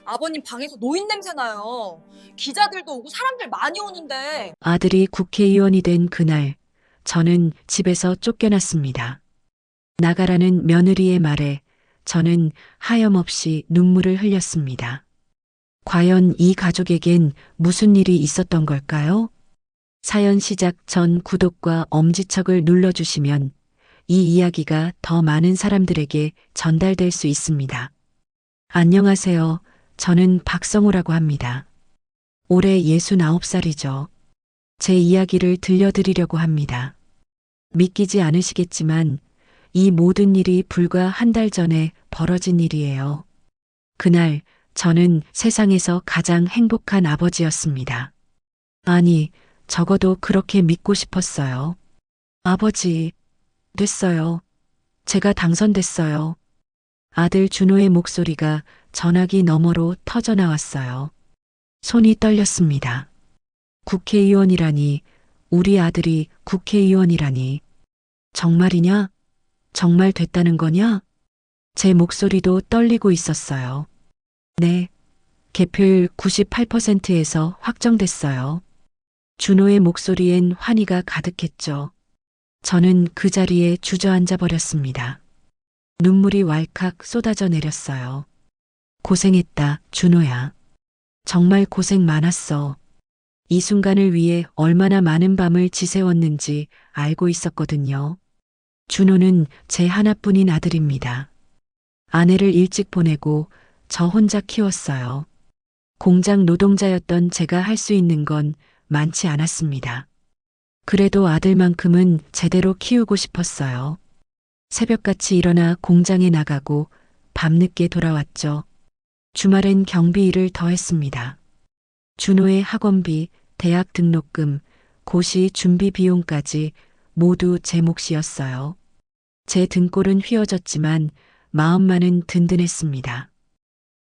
아버님 방에서 노인 냄새 나요. 기자들도 오고 사람들 많이 오는데. 아들이 국회의원이 된 그날, 저는 집에서 쫓겨났습니다. 나가라는 며느리의 말에 저는 하염없이 눈물을 흘렸습니다. 과연 이 가족에겐 무슨 일이 있었던 걸까요? 사연 시작 전 구독과 엄지척을 눌러주시면 이 이야기가 더 많은 사람들에게 전달될 수 있습니다. 안녕하세요. 저는 박성우라고 합니다. 올해 69살이죠. 제 이야기를 들려드리려고 합니다. 믿기지 않으시겠지만 이 모든 일이 불과 한 달 전에 벌어진 일이에요. 그날 저는 세상에서 가장 행복한 아버지였습니다. 아니, 적어도 그렇게 믿고 싶었어요. 아버지, 됐어요. 제가 당선됐어요. 아들 준호의 목소리가 전화기 너머로 터져 나왔어요. 손이 떨렸습니다. 국회의원이라니, 우리 아들이 국회의원이라니. 정말이냐? 정말 됐다는 거냐? 제 목소리도 떨리고 있었어요. 네, 개표율 98%에서 확정됐어요. 준호의 목소리엔 환희가 가득했죠. 저는 그 자리에 주저앉아 버렸습니다. 눈물이 왈칵 쏟아져 내렸어요. 고생했다, 준호야. 정말 고생 많았어. 이 순간을 위해 얼마나 많은 밤을 지새웠는지 알고 있었거든요. 준호는 제 하나뿐인 아들입니다. 아내를 일찍 보내고 저 혼자 키웠어요. 공장 노동자였던 제가 할 수 있는 건 많지 않았습니다. 그래도 아들만큼은 제대로 키우고 싶었어요. 새벽같이 일어나 공장에 나가고 밤늦게 돌아왔죠. 주말엔 경비 일을 더 했습니다. 준호의 학원비, 대학 등록금, 고시 준비 비용까지 모두 제 몫이었어요. 제 등골은 휘어졌지만 마음만은 든든했습니다.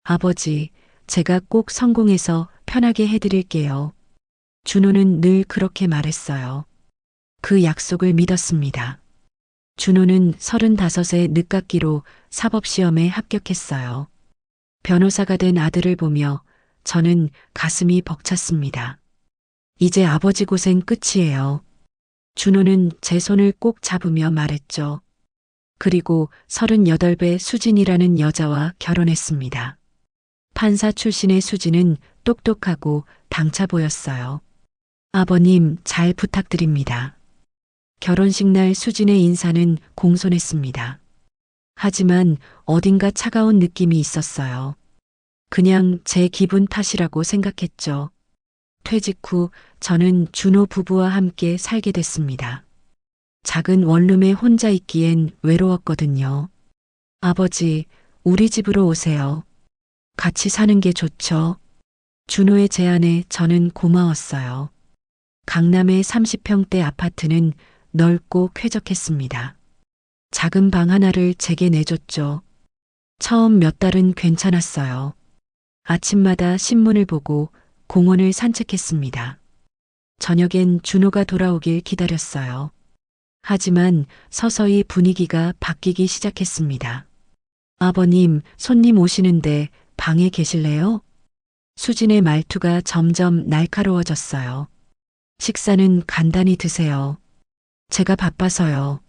아버지, 제가 꼭 성공해서 편하게 해드릴게요. 준호는 늘 그렇게 말했어요. 그 약속을 믿었습니다. 준호는 35세 늦깎이로 사법시험에 합격했어요. 변호사가 된 아들을 보며 저는 가슴이 벅찼습니다. 이제 아버지 고생 끝이에요. 준호는 제 손을 꼭 잡으며 말했죠. 그리고 38배 수진이라는 여자와 결혼했습니다. 판사 출신의 수진은 똑똑하고 당차 보였어요. 아버님 잘 부탁드립니다. 결혼식 날 수진의 인사는 공손했습니다. 하지만 어딘가 차가운 느낌이 있었어요. 그냥 제 기분 탓이라고 생각했죠. 퇴직 후 저는 준호 부부와 함께 살게 됐습니다. 작은 원룸에 혼자 있기엔 외로웠거든요. 아버지, 우리 집으로 오세요. 같이 사는 게 좋죠. 준호의 제안에 저는 고마웠어요. 강남의 30평대 아파트는 넓고 쾌적했습니다. 작은 방 하나를 제게 내줬죠. 처음 몇 달은 괜찮았어요. 아침마다 신문을 보고 공원을 산책했습니다. 저녁엔 준호가 돌아오길 기다렸어요. 하지만 서서히 분위기가 바뀌기 시작했습니다. 아버님, 손님 오시는데 방에 계실래요? 수진의 말투가 점점 날카로워졌어요. 식사는 간단히 드세요. 제가 바빠서요.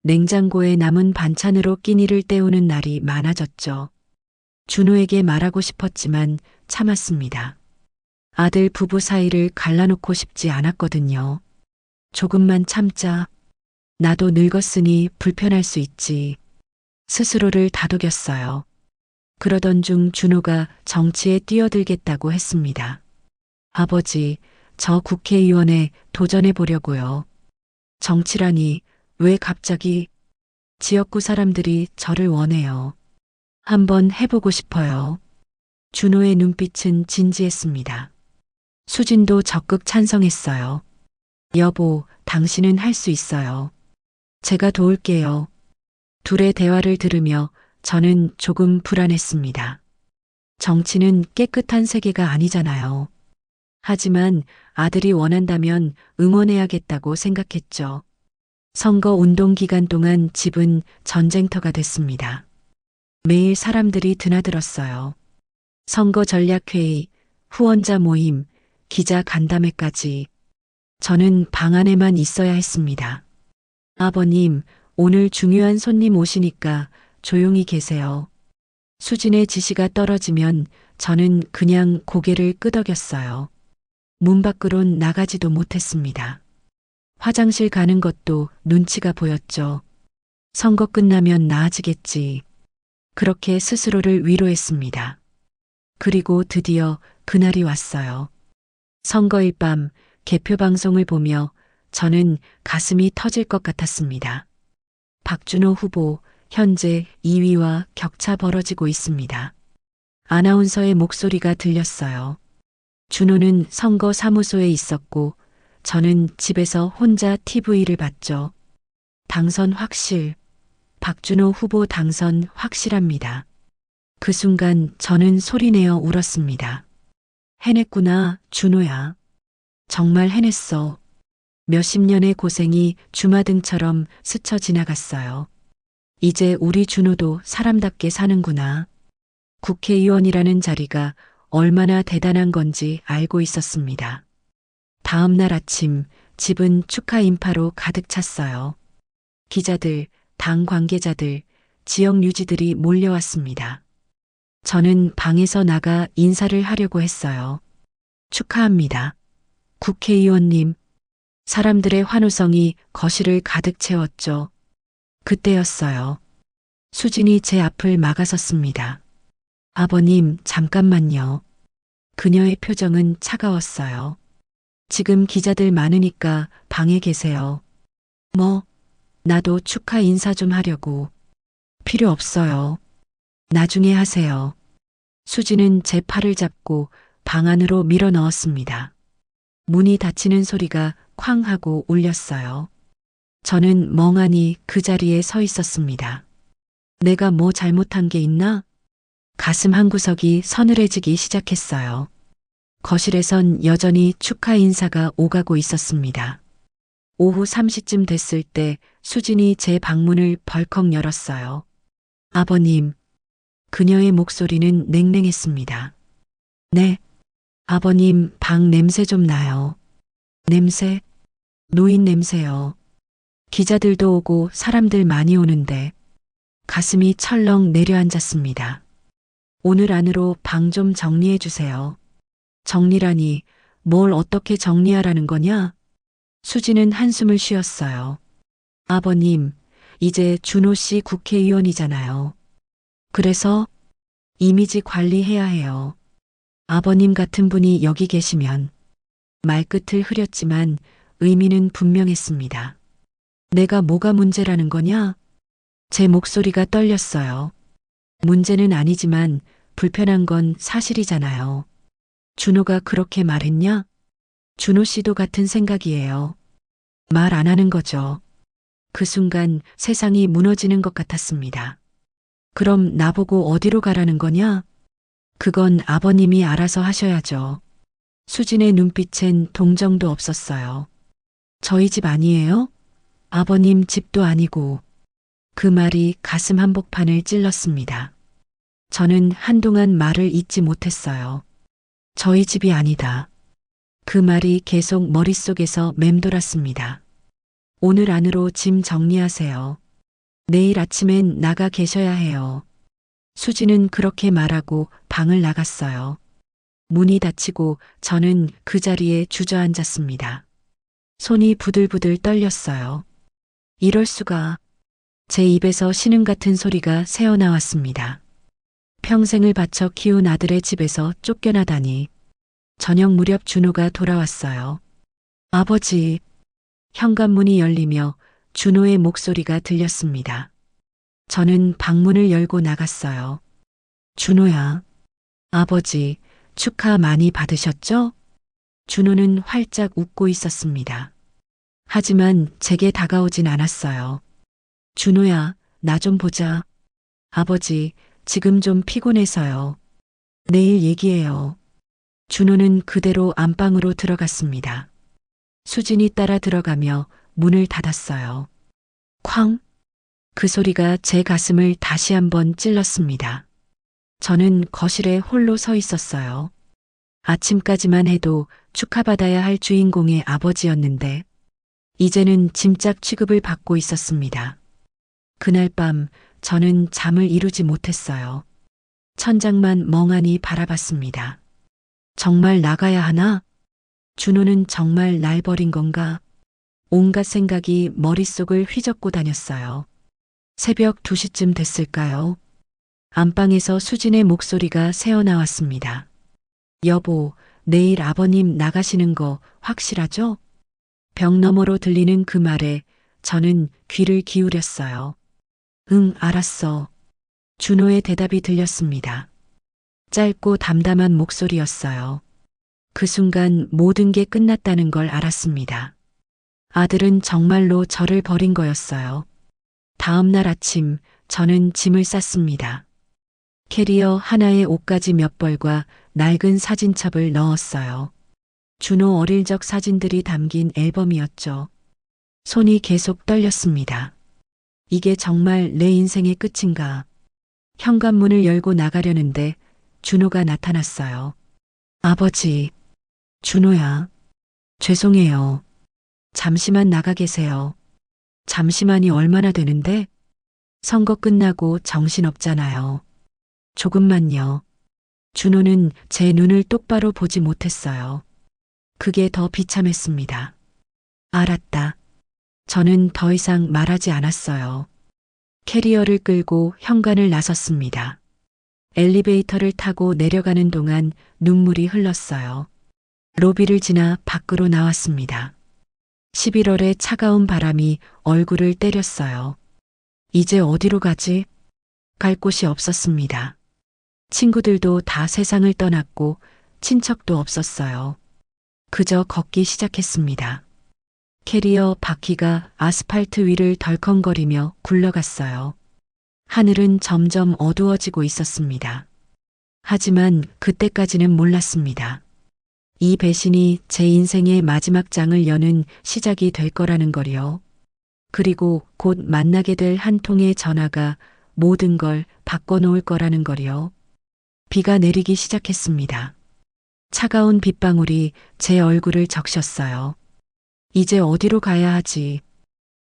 냉장고에 남은 반찬으로 끼니를 때우는 날이 많아졌죠. 준호에게 말하고 싶었지만 참았습니다. 아들 부부 사이를 갈라놓고 싶지 않았거든요. 조금만 참자. 나도 늙었으니 불편할 수 있지. 스스로를 다독였어요. 그러던 중 준호가 정치에 뛰어들겠다고 했습니다. 아버지, 저 국회의원에 도전해 보려고요. 정치라니, 왜 갑자기? 지역구 사람들이 저를 원해요. 한번 해보고 싶어요. 준호의 눈빛은 진지했습니다. 수진도 적극 찬성했어요. 여보, 당신은 할 수 있어요. 제가 도울게요. 둘의 대화를 들으며 저는 조금 불안했습니다. 정치는 깨끗한 세계가 아니잖아요. 하지만 아들이 원한다면 응원해야겠다고 생각했죠. 선거 운동 기간 동안 집은 전쟁터가 됐습니다. 매일 사람들이 드나들었어요. 선거 전략회의, 후원자 모임, 기자 간담회까지 저는 방 안에만 있어야 했습니다. 아버님, 오늘 중요한 손님 오시니까 조용히 계세요. 수진의 지시가 떨어지면 저는 그냥 고개를 끄덕였어요. 문 밖으론 나가지도 못했습니다. 화장실 가는 것도 눈치가 보였죠. 선거 끝나면 나아지겠지. 그렇게 스스로를 위로했습니다. 그리고 드디어 그날이 왔어요. 선거일 밤 개표 방송을 보며 저는 가슴이 터질 것 같았습니다. 박준호 후보 현재 2위와 격차 벌어지고 있습니다. 아나운서의 목소리가 들렸어요. 준호는 선거 사무소에 있었고 저는 집에서 혼자 TV를 봤죠. 당선 확실. 박준호 후보 당선 확실합니다. 그 순간 저는 소리내어 울었습니다. 해냈구나, 준호야. 정말 해냈어. 몇십 년의 고생이 주마등처럼 스쳐 지나갔어요. 이제 우리 준호도 사람답게 사는구나. 국회의원이라는 자리가 얼마나 대단한 건지 알고 있었습니다. 다음 날 아침 집은 축하 인파로 가득 찼어요. 기자들, 당 관계자들, 지역 유지들이 몰려왔습니다. 저는 방에서 나가 인사를 하려고 했어요. 축하합니다. 국회의원님. 사람들의 환호성이 거실을 가득 채웠죠. 그때였어요. 수진이 제 앞을 막아섰습니다. 아버님, 잠깐만요. 그녀의 표정은 차가웠어요. 지금 기자들 많으니까 방에 계세요. 뭐, 나도 축하 인사 좀 하려고. 필요 없어요. 나중에 하세요. 수진은 제 팔을 잡고 방 안으로 밀어 넣었습니다. 문이 닫히는 소리가 쾅 하고 울렸어요. 저는 멍하니 그 자리에 서 있었습니다. 내가 뭐 잘못한 게 있나? 가슴 한구석이 서늘해지기 시작했어요. 거실에선 여전히 축하 인사가 오가고 있었습니다. 오후 3시쯤 됐을 때 수진이 제 방문을 벌컥 열었어요. 아버님. 그녀의 목소리는 냉랭했습니다. 네. 아버님, 방 냄새 좀 나요. 냄새? 노인 냄새요. 기자들도 오고 사람들 많이 오는데 가슴이 철렁 내려앉았습니다. 오늘 안으로 방 좀 정리해 주세요. 정리라니 뭘 어떻게 정리하라는 거냐? 수지는 한숨을 쉬었어요. 아버님, 이제 준호 씨 국회의원이잖아요. 그래서 이미지 관리해야 해요. 아버님 같은 분이 여기 계시면 말끝을 흐렸지만 의미는 분명했습니다. 내가 뭐가 문제라는 거냐? 제 목소리가 떨렸어요. 문제는 아니지만 불편한 건 사실이잖아요. 준호가 그렇게 말했냐? 준호 씨도 같은 생각이에요. 말 안 하는 거죠. 그 순간 세상이 무너지는 것 같았습니다. 그럼 나보고 어디로 가라는 거냐? 그건 아버님이 알아서 하셔야죠. 수진의 눈빛엔 동정도 없었어요. 저희 집 아니에요? 아버님 집도 아니고. 그 말이 가슴 한복판을 찔렀습니다. 저는 한동안 말을 잇지 못했어요. 저희 집이 아니다. 그 말이 계속 머릿속에서 맴돌았습니다. 오늘 안으로 짐 정리하세요. 내일 아침엔 나가 계셔야 해요. 수지는 그렇게 말하고 방을 나갔어요. 문이 닫히고 저는 그 자리에 주저앉았습니다. 손이 부들부들 떨렸어요. 이럴 수가. 제 입에서 신음 같은 소리가 새어나왔습니다. 평생을 바쳐 키운 아들의 집에서 쫓겨나다니. 저녁 무렵 준호가 돌아왔어요. 아버지. 현관문이 열리며 준호의 목소리가 들렸습니다. 저는 방문을 열고 나갔어요. 준호야. 아버지, 축하 많이 받으셨죠? 준호는 활짝 웃고 있었습니다. 하지만 제게 다가오진 않았어요. 준호야, 나 좀 보자. 아버지, 지금 좀 피곤해서요. 내일 얘기해요. 준호는 그대로 안방으로 들어갔습니다. 수진이 따라 들어가며 문을 닫았어요. 쾅! 그 소리가 제 가슴을 다시 한번 찔렀습니다. 저는 거실에 홀로 서 있었어요. 아침까지만 해도 축하받아야 할 주인공의 아버지였는데, 이제는 짐짝 취급을 받고 있었습니다. 그날 밤 저는 잠을 이루지 못했어요. 천장만 멍하니 바라봤습니다. 정말 나가야 하나? 준호는 정말 날 버린 건가? 온갖 생각이 머릿속을 휘젓고 다녔어요. 새벽 2시쯤 됐을까요? 안방에서 수진의 목소리가 새어나왔습니다. 여보, 내일 아버님 나가시는 거 확실하죠? 벽 너머로 들리는 그 말에 저는 귀를 기울였어요. 응, 알았어. 준호의 대답이 들렸습니다. 짧고 담담한 목소리였어요. 그 순간 모든 게 끝났다는 걸 알았습니다. 아들은 정말로 저를 버린 거였어요. 다음 날 아침 저는 짐을 쌌습니다. 캐리어 하나에 옷가지 몇 벌과 낡은 사진첩을 넣었어요. 준호 어릴 적 사진들이 담긴 앨범이었죠. 손이 계속 떨렸습니다. 이게 정말 내 인생의 끝인가? 현관문을 열고 나가려는데 준호가 나타났어요. 아버지, 준호야. 죄송해요. 잠시만 나가 계세요. 잠시만이 얼마나 되는데? 선거 끝나고 정신없잖아요. 조금만요. 준호는 제 눈을 똑바로 보지 못했어요. 그게 더 비참했습니다. 알았다. 저는 더 이상 말하지 않았어요. 캐리어를 끌고 현관을 나섰습니다. 엘리베이터를 타고 내려가는 동안 눈물이 흘렀어요. 로비를 지나 밖으로 나왔습니다. 11월의 차가운 바람이 얼굴을 때렸어요. 이제 어디로 가지? 갈 곳이 없었습니다. 친구들도 다 세상을 떠났고 친척도 없었어요. 그저 걷기 시작했습니다. 캐리어 바퀴가 아스팔트 위를 덜컹거리며 굴러갔어요. 하늘은 점점 어두워지고 있었습니다. 하지만 그때까지는 몰랐습니다. 이 배신이 제 인생의 마지막 장을 여는 시작이 될 거라는 걸요. 그리고 곧 만나게 될 한 통의 전화가 모든 걸 바꿔놓을 거라는 걸요. 비가 내리기 시작했습니다. 차가운 빗방울이 제 얼굴을 적셨어요. 이제 어디로 가야 하지?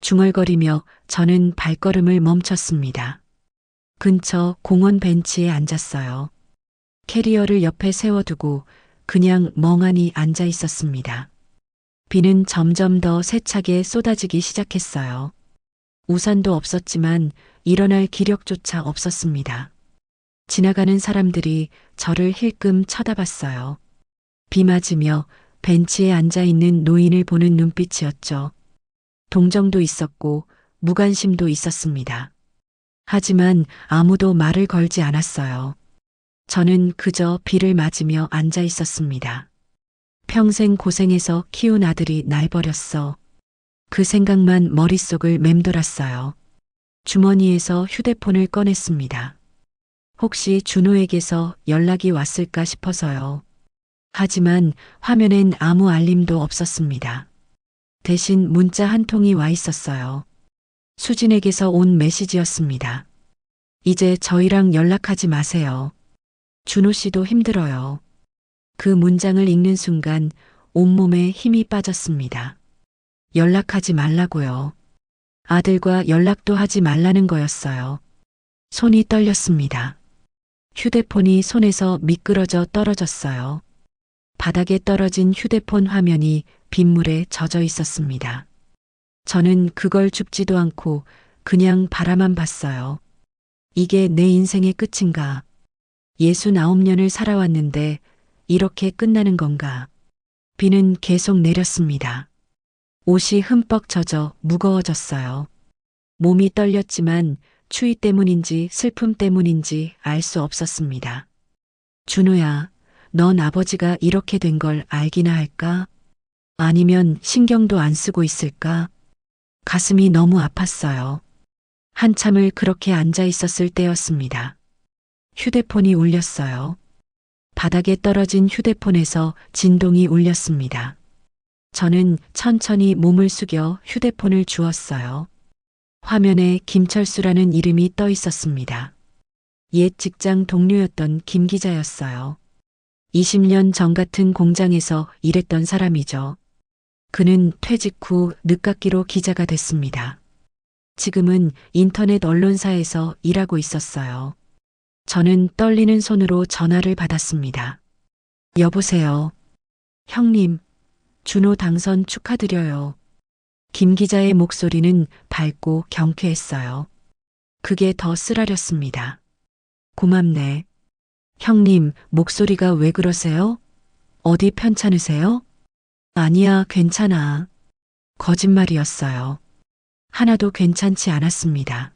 중얼거리며 저는 발걸음을 멈췄습니다. 근처 공원 벤치에 앉았어요. 캐리어를 옆에 세워두고 그냥 멍하니 앉아 있었습니다. 비는 점점 더 세차게 쏟아지기 시작했어요. 우산도 없었지만 일어날 기력조차 없었습니다. 지나가는 사람들이 저를 힐끔 쳐다봤어요. 비 맞으며 벤치에 앉아 있는 노인을 보는 눈빛이었죠. 동정도 있었고 무관심도 있었습니다. 하지만 아무도 말을 걸지 않았어요. 저는 그저 비를 맞으며 앉아 있었습니다. 평생 고생해서 키운 아들이 날 버렸어. 그 생각만 머릿속을 맴돌았어요. 주머니에서 휴대폰을 꺼냈습니다. 혹시 준호에게서 연락이 왔을까 싶어서요. 하지만 화면엔 아무 알림도 없었습니다. 대신 문자 한 통이 와 있었어요. 수진에게서 온 메시지였습니다. 이제 저희랑 연락하지 마세요. 준호 씨도 힘들어요. 그 문장을 읽는 순간 온몸에 힘이 빠졌습니다. 연락하지 말라고요. 아들과 연락도 하지 말라는 거였어요. 손이 떨렸습니다. 휴대폰이 손에서 미끄러져 떨어졌어요. 바닥에 떨어진 휴대폰 화면이 빗물에 젖어 있었습니다. 저는 그걸 줍지도 않고 그냥 바라만 봤어요. 이게 내 인생의 끝인가? 69년을 살아왔는데 이렇게 끝나는 건가? 비는 계속 내렸습니다. 옷이 흠뻑 젖어 무거워졌어요. 몸이 떨렸지만 추위 때문인지 슬픔 때문인지 알 수 없었습니다. 준호야, 넌 아버지가 이렇게 된 걸 알기나 할까? 아니면 신경도 안 쓰고 있을까? 가슴이 너무 아팠어요. 한참을 그렇게 앉아 있었을 때였습니다. 휴대폰이 울렸어요. 바닥에 떨어진 휴대폰에서 진동이 울렸습니다. 저는 천천히 몸을 숙여 휴대폰을 주었어요. 화면에 김철수라는 이름이 떠 있었습니다. 옛 직장 동료였던 김 기자였어요. 20년 전 같은 공장에서 일했던 사람이죠. 그는 퇴직 후 늦깎이로 기자가 됐습니다. 지금은 인터넷 언론사에서 일하고 있었어요. 저는 떨리는 손으로 전화를 받았습니다. 여보세요. 형님, 준호 당선 축하드려요. 김 기자의 목소리는 밝고 경쾌했어요. 그게 더 쓰라렸습니다. 고맙네. 형님, 목소리가 왜 그러세요? 어디 편찮으세요? 아니야, 괜찮아. 거짓말이었어요. 하나도 괜찮지 않았습니다.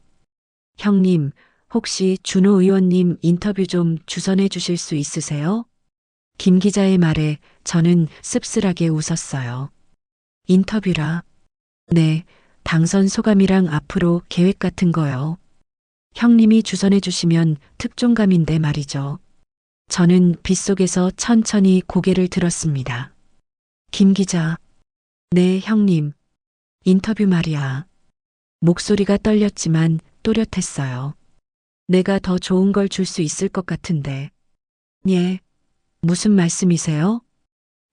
형님, 혹시 준호 의원님 인터뷰 좀 주선해 주실 수 있으세요? 김 기자의 말에 저는 씁쓸하게 웃었어요. 인터뷰라. 네, 당선 소감이랑 앞으로 계획 같은 거요. 형님이 주선해 주시면 특종감인데 말이죠. 저는 빗속에서 천천히 고개를 들었습니다. 김 기자. 네, 형님. 인터뷰 말이야. 목소리가 떨렸지만 또렷했어요. 내가 더 좋은 걸 줄 수 있을 것 같은데. 예. 무슨 말씀이세요?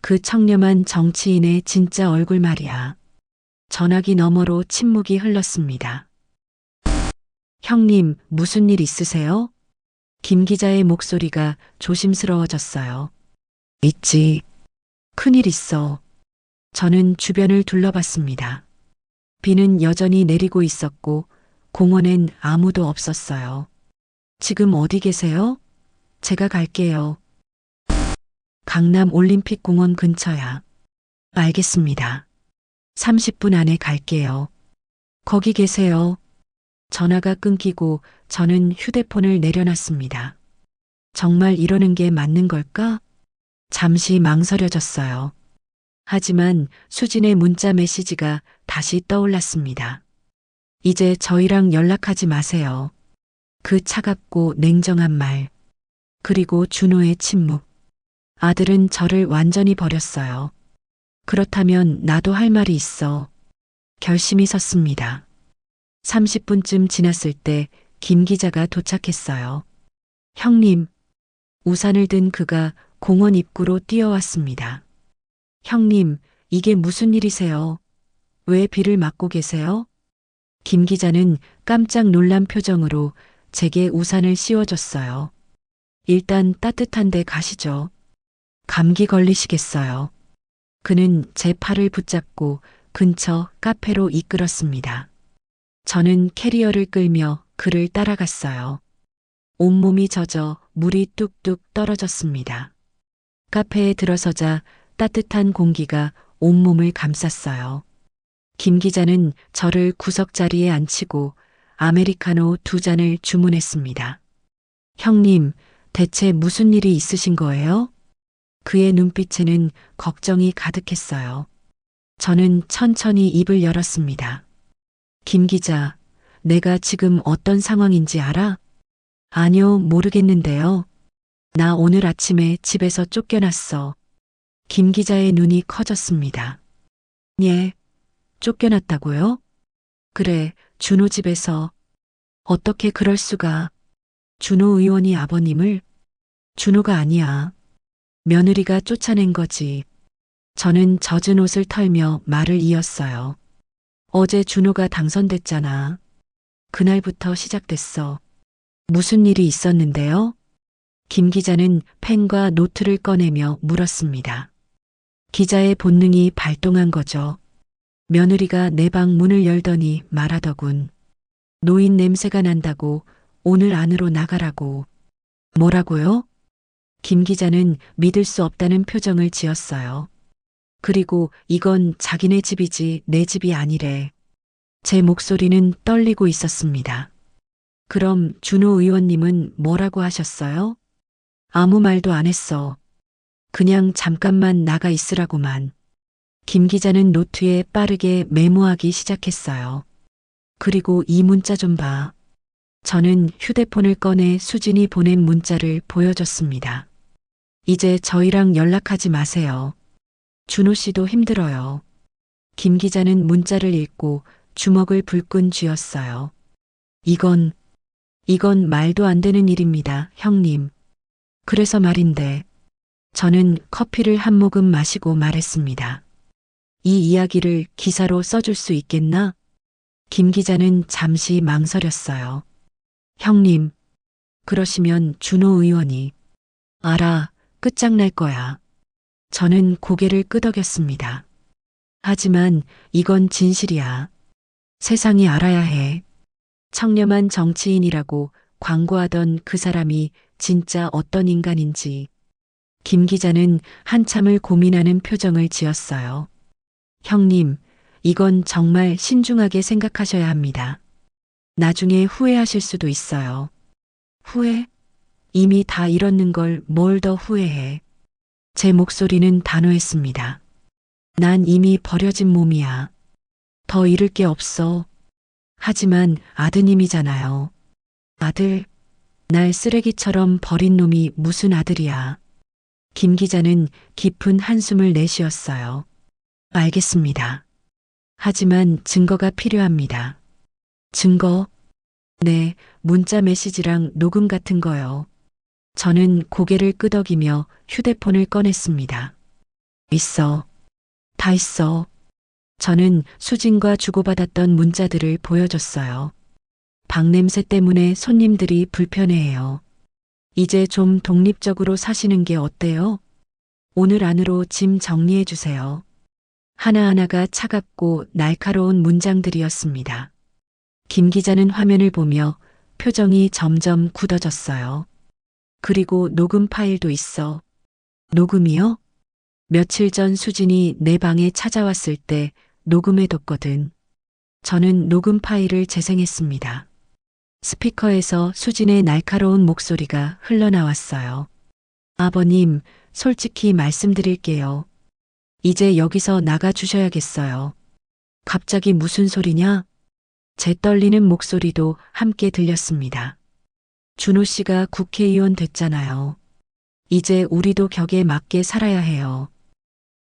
그 청렴한 정치인의 진짜 얼굴 말이야. 전화기 너머로 침묵이 흘렀습니다. 형님, 무슨 일 있으세요? 김 기자의 목소리가 조심스러워졌어요. 있지. 큰일 있어. 저는 주변을 둘러봤습니다. 비는 여전히 내리고 있었고 공원엔 아무도 없었어요. 지금 어디 계세요? 제가 갈게요. 강남 올림픽공원 근처야. 알겠습니다. 30분 안에 갈게요. 거기 계세요. 전화가 끊기고 저는 휴대폰을 내려놨습니다. 정말 이러는 게 맞는 걸까? 잠시 망설여졌어요. 하지만 수진의 문자 메시지가 다시 떠올랐습니다. 이제 저희랑 연락하지 마세요. 그 차갑고 냉정한 말. 그리고 준호의 침묵. 아들은 저를 완전히 버렸어요. 그렇다면 나도 할 말이 있어. 결심이 섰습니다. 30분쯤 지났을 때 김 기자가 도착했어요. 형님. 우산을 든 그가 공원 입구로 뛰어왔습니다. 형님, 이게 무슨 일이세요? 왜 비를 맞고 계세요? 김 기자는 깜짝 놀란 표정으로 제게 우산을 씌워줬어요. 일단 따뜻한 데 가시죠. 감기 걸리시겠어요. 그는 제 팔을 붙잡고 근처 카페로 이끌었습니다. 저는 캐리어를 끌며 그를 따라갔어요. 온몸이 젖어 물이 뚝뚝 떨어졌습니다. 카페에 들어서자 따뜻한 공기가 온몸을 감쌌어요. 김 기자는 저를 구석자리에 앉히고 아메리카노 2잔을 주문했습니다. 형님, 대체 무슨 일이 있으신 거예요? 그의 눈빛에는 걱정이 가득했어요. 저는 천천히 입을 열었습니다. 김 기자, 내가 지금 어떤 상황인지 알아? 아니요, 모르겠는데요. 나 오늘 아침에 집에서 쫓겨났어. 김 기자의 눈이 커졌습니다. 예, 쫓겨났다고요? 그래, 준호 집에서. 어떻게 그럴 수가. 준호 의원이 아버님을? 준호가 아니야. 며느리가 쫓아낸 거지. 저는 젖은 옷을 털며 말을 이었어요. 어제 준호가 당선됐잖아. 그날부터 시작됐어. 무슨 일이 있었는데요? 김 기자는 펜과 노트를 꺼내며 물었습니다. 기자의 본능이 발동한 거죠. 며느리가 내 방 문을 열더니 말하더군. 노인 냄새가 난다고 오늘 안으로 나가라고. 뭐라고요? 김 기자는 믿을 수 없다는 표정을 지었어요. 그리고 이건 자기네 집이지 내 집이 아니래. 제 목소리는 떨리고 있었습니다. 그럼 준호 의원님은 뭐라고 하셨어요? 아무 말도 안 했어. 그냥 잠깐만 나가 있으라고만. 김 기자는 노트에 빠르게 메모하기 시작했어요. 그리고 이 문자 좀 봐. 저는 휴대폰을 꺼내 수진이 보낸 문자를 보여줬습니다. 이제 저희랑 연락하지 마세요. 준호 씨도 힘들어요. 김 기자는 문자를 읽고 주먹을 불끈 쥐었어요. 이건 이건 말도 안 되는 일입니다, 형님. 그래서 말인데, 저는 커피를 한 모금 마시고 말했습니다. 이 이야기를 기사로 써줄 수 있겠나? 김 기자는 잠시 망설였어요. 형님, 그러시면 준호 의원이 알아, 끝장날 거야. 저는 고개를 끄덕였습니다. 하지만 이건 진실이야. 세상이 알아야 해. 청렴한 정치인이라고 광고하던 그 사람이 진짜 어떤 인간인지. 김 기자는 한참을 고민하는 표정을 지었어요. 형님, 이건 정말 신중하게 생각하셔야 합니다. 나중에 후회하실 수도 있어요. 후회? 이미 다 잃었는 걸 뭘 더 후회해. 제 목소리는 단호했습니다. 난 이미 버려진 몸이야. 더 잃을 게 없어. 하지만 아드님이잖아요. 아들, 날 쓰레기처럼 버린 놈이 무슨 아들이야. 김 기자는 깊은 한숨을 내쉬었어요. 알겠습니다. 하지만 증거가 필요합니다. 증거? 네, 문자 메시지랑 녹음 같은 거요. 저는 고개를 끄덕이며 휴대폰을 꺼냈습니다. 있어. 다 있어. 저는 수진과 주고받았던 문자들을 보여줬어요. 방 냄새 때문에 손님들이 불편해해요. 이제 좀 독립적으로 사시는 게 어때요? 오늘 안으로 짐 정리해 주세요. 하나하나가 차갑고 날카로운 문장들이었습니다. 김 기자는 화면을 보며 표정이 점점 굳어졌어요. 그리고 녹음 파일도 있어. 녹음이요? 며칠 전 수진이 내 방에 찾아왔을 때 녹음해뒀거든. 저는 녹음 파일을 재생했습니다. 스피커에서 수진의 날카로운 목소리가 흘러나왔어요. 아버님, 솔직히 말씀드릴게요. 이제 여기서 나가주셔야겠어요. 갑자기 무슨 소리냐? 제 떨리는 목소리도 함께 들렸습니다. 준호 씨가 국회의원 됐잖아요. 이제 우리도 격에 맞게 살아야 해요.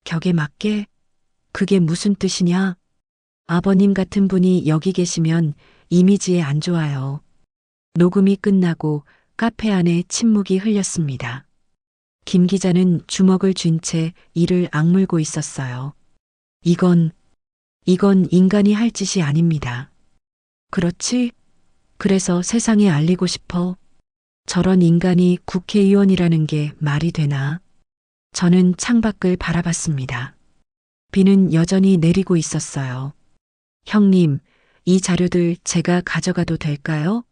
격에 맞게? 그게 무슨 뜻이냐? 아버님 같은 분이 여기 계시면 이미지에 안 좋아요. 녹음이 끝나고 카페 안에 침묵이 흘렸습니다. 김 기자는 주먹을 쥔 채 이를 악물고 있었어요. 이건 인간이 할 짓이 아닙니다. 그렇지? 그래서 세상에 알리고 싶어. 저런 인간이 국회의원이라는 게 말이 되나? 저는 창밖을 바라봤습니다. 비는 여전히 내리고 있었어요. 형님, 이 자료들 제가 가져가도 될까요?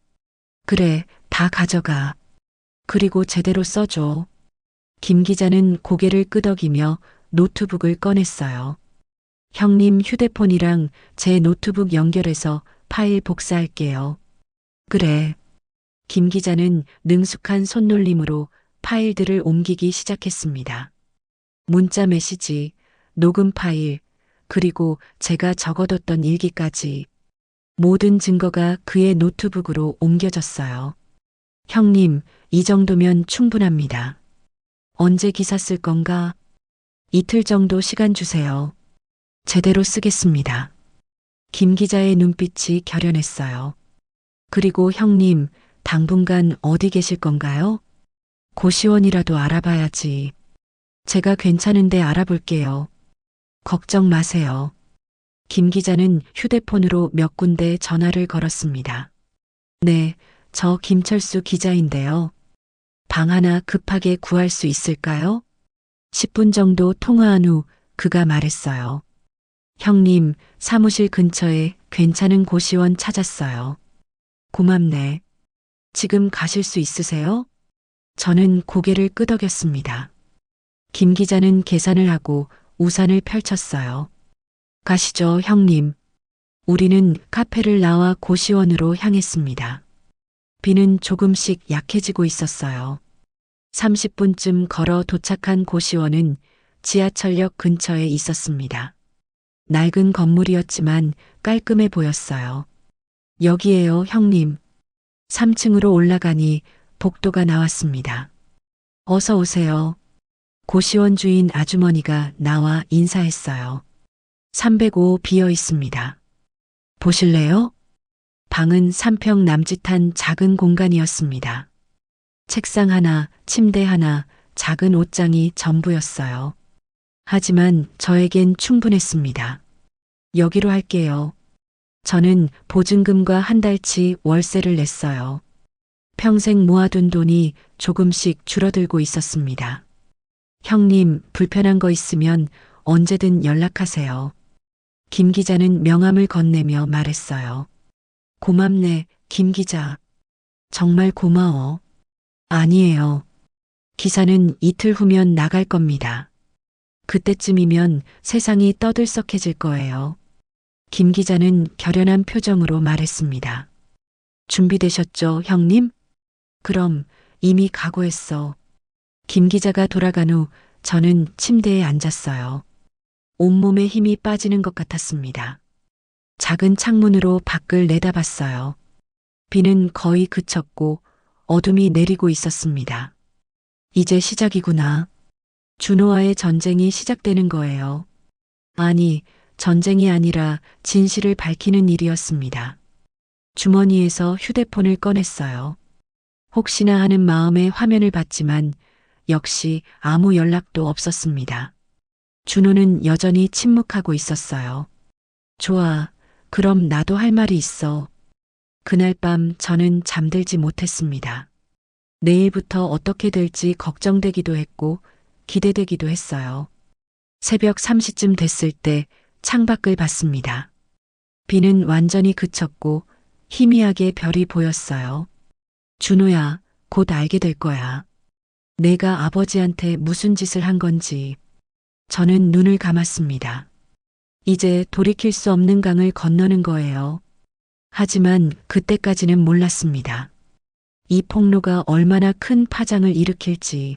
그래, 다 가져가. 그리고 제대로 써줘. 김 기자는 고개를 끄덕이며 노트북을 꺼냈어요. 형님 휴대폰이랑 제 노트북 연결해서 파일 복사할게요. 그래. 김 기자는 능숙한 손놀림으로 파일들을 옮기기 시작했습니다. 문자 메시지, 녹음 파일, 그리고 제가 적어뒀던 일기까지 모든 증거가 그의 노트북으로 옮겨졌어요. 형님, 이 정도면 충분합니다. 언제 기사 쓸 건가? 이틀 정도 시간 주세요. 제대로 쓰겠습니다. 김 기자의 눈빛이 결연했어요. 그리고 형님, 당분간 어디 계실 건가요? 고시원이라도 알아봐야지. 제가 괜찮은데 알아볼게요. 걱정 마세요. 김 기자는 휴대폰으로 몇 군데 전화를 걸었습니다. 네, 저 김철수 기자인데요. 방 하나 급하게 구할 수 있을까요? 10분 정도 통화한 후 그가 말했어요. 형님, 사무실 근처에 괜찮은 고시원 찾았어요. 고맙네. 지금 가실 수 있으세요? 저는 고개를 끄덕였습니다. 김 기자는 계산을 하고 우산을 펼쳤어요. 가시죠, 형님. 우리는 카페를 나와 고시원으로 향했습니다. 비는 조금씩 약해지고 있었어요. 30분쯤 걸어 도착한 고시원은 지하철역 근처에 있었습니다. 낡은 건물이었지만 깔끔해 보였어요. 여기에요, 형님. 3층으로 올라가니 복도가 나왔습니다. 어서 오세요. 고시원 주인 아주머니가 나와 인사했어요. 305 비어 있습니다. 보실래요? 방은 3평 남짓한 작은 공간이었습니다. 책상 하나, 침대 하나, 작은 옷장이 전부였어요. 하지만 저에겐 충분했습니다. 여기로 할게요. 저는 보증금과 한 달치 월세를 냈어요. 평생 모아둔 돈이 조금씩 줄어들고 있었습니다. 형님, 불편한 거 있으면 언제든 연락하세요. 김 기자는 명함을 건네며 말했어요. 고맙네, 김 기자. 정말 고마워. 아니에요. 기사는 이틀 후면 나갈 겁니다. 그때쯤이면 세상이 떠들썩해질 거예요. 김 기자는 결연한 표정으로 말했습니다. 준비되셨죠, 형님? 그럼 이미 각오했어. 김 기자가 돌아간 후 저는 침대에 앉았어요. 온몸에 힘이 빠지는 것 같았습니다. 작은 창문으로 밖을 내다봤어요. 비는 거의 그쳤고 어둠이 내리고 있었습니다. 이제 시작이구나. 준호와의 전쟁이 시작되는 거예요. 아니, 전쟁이 아니라 진실을 밝히는 일이었습니다. 주머니에서 휴대폰을 꺼냈어요. 혹시나 하는 마음에 화면을 봤지만 역시 아무 연락도 없었습니다. 준호는 여전히 침묵하고 있었어요. 좋아, 그럼 나도 할 말이 있어. 그날 밤 저는 잠들지 못했습니다. 내일부터 어떻게 될지 걱정되기도 했고 기대되기도 했어요. 새벽 3시쯤 됐을 때 창밖을 봤습니다. 비는 완전히 그쳤고 희미하게 별이 보였어요. 준호야, 곧 알게 될 거야. 내가 아버지한테 무슨 짓을 한 건지. 저는 눈을 감았습니다. 이제 돌이킬 수 없는 강을 건너는 거예요. 하지만 그때까지는 몰랐습니다. 이 폭로가 얼마나 큰 파장을 일으킬지,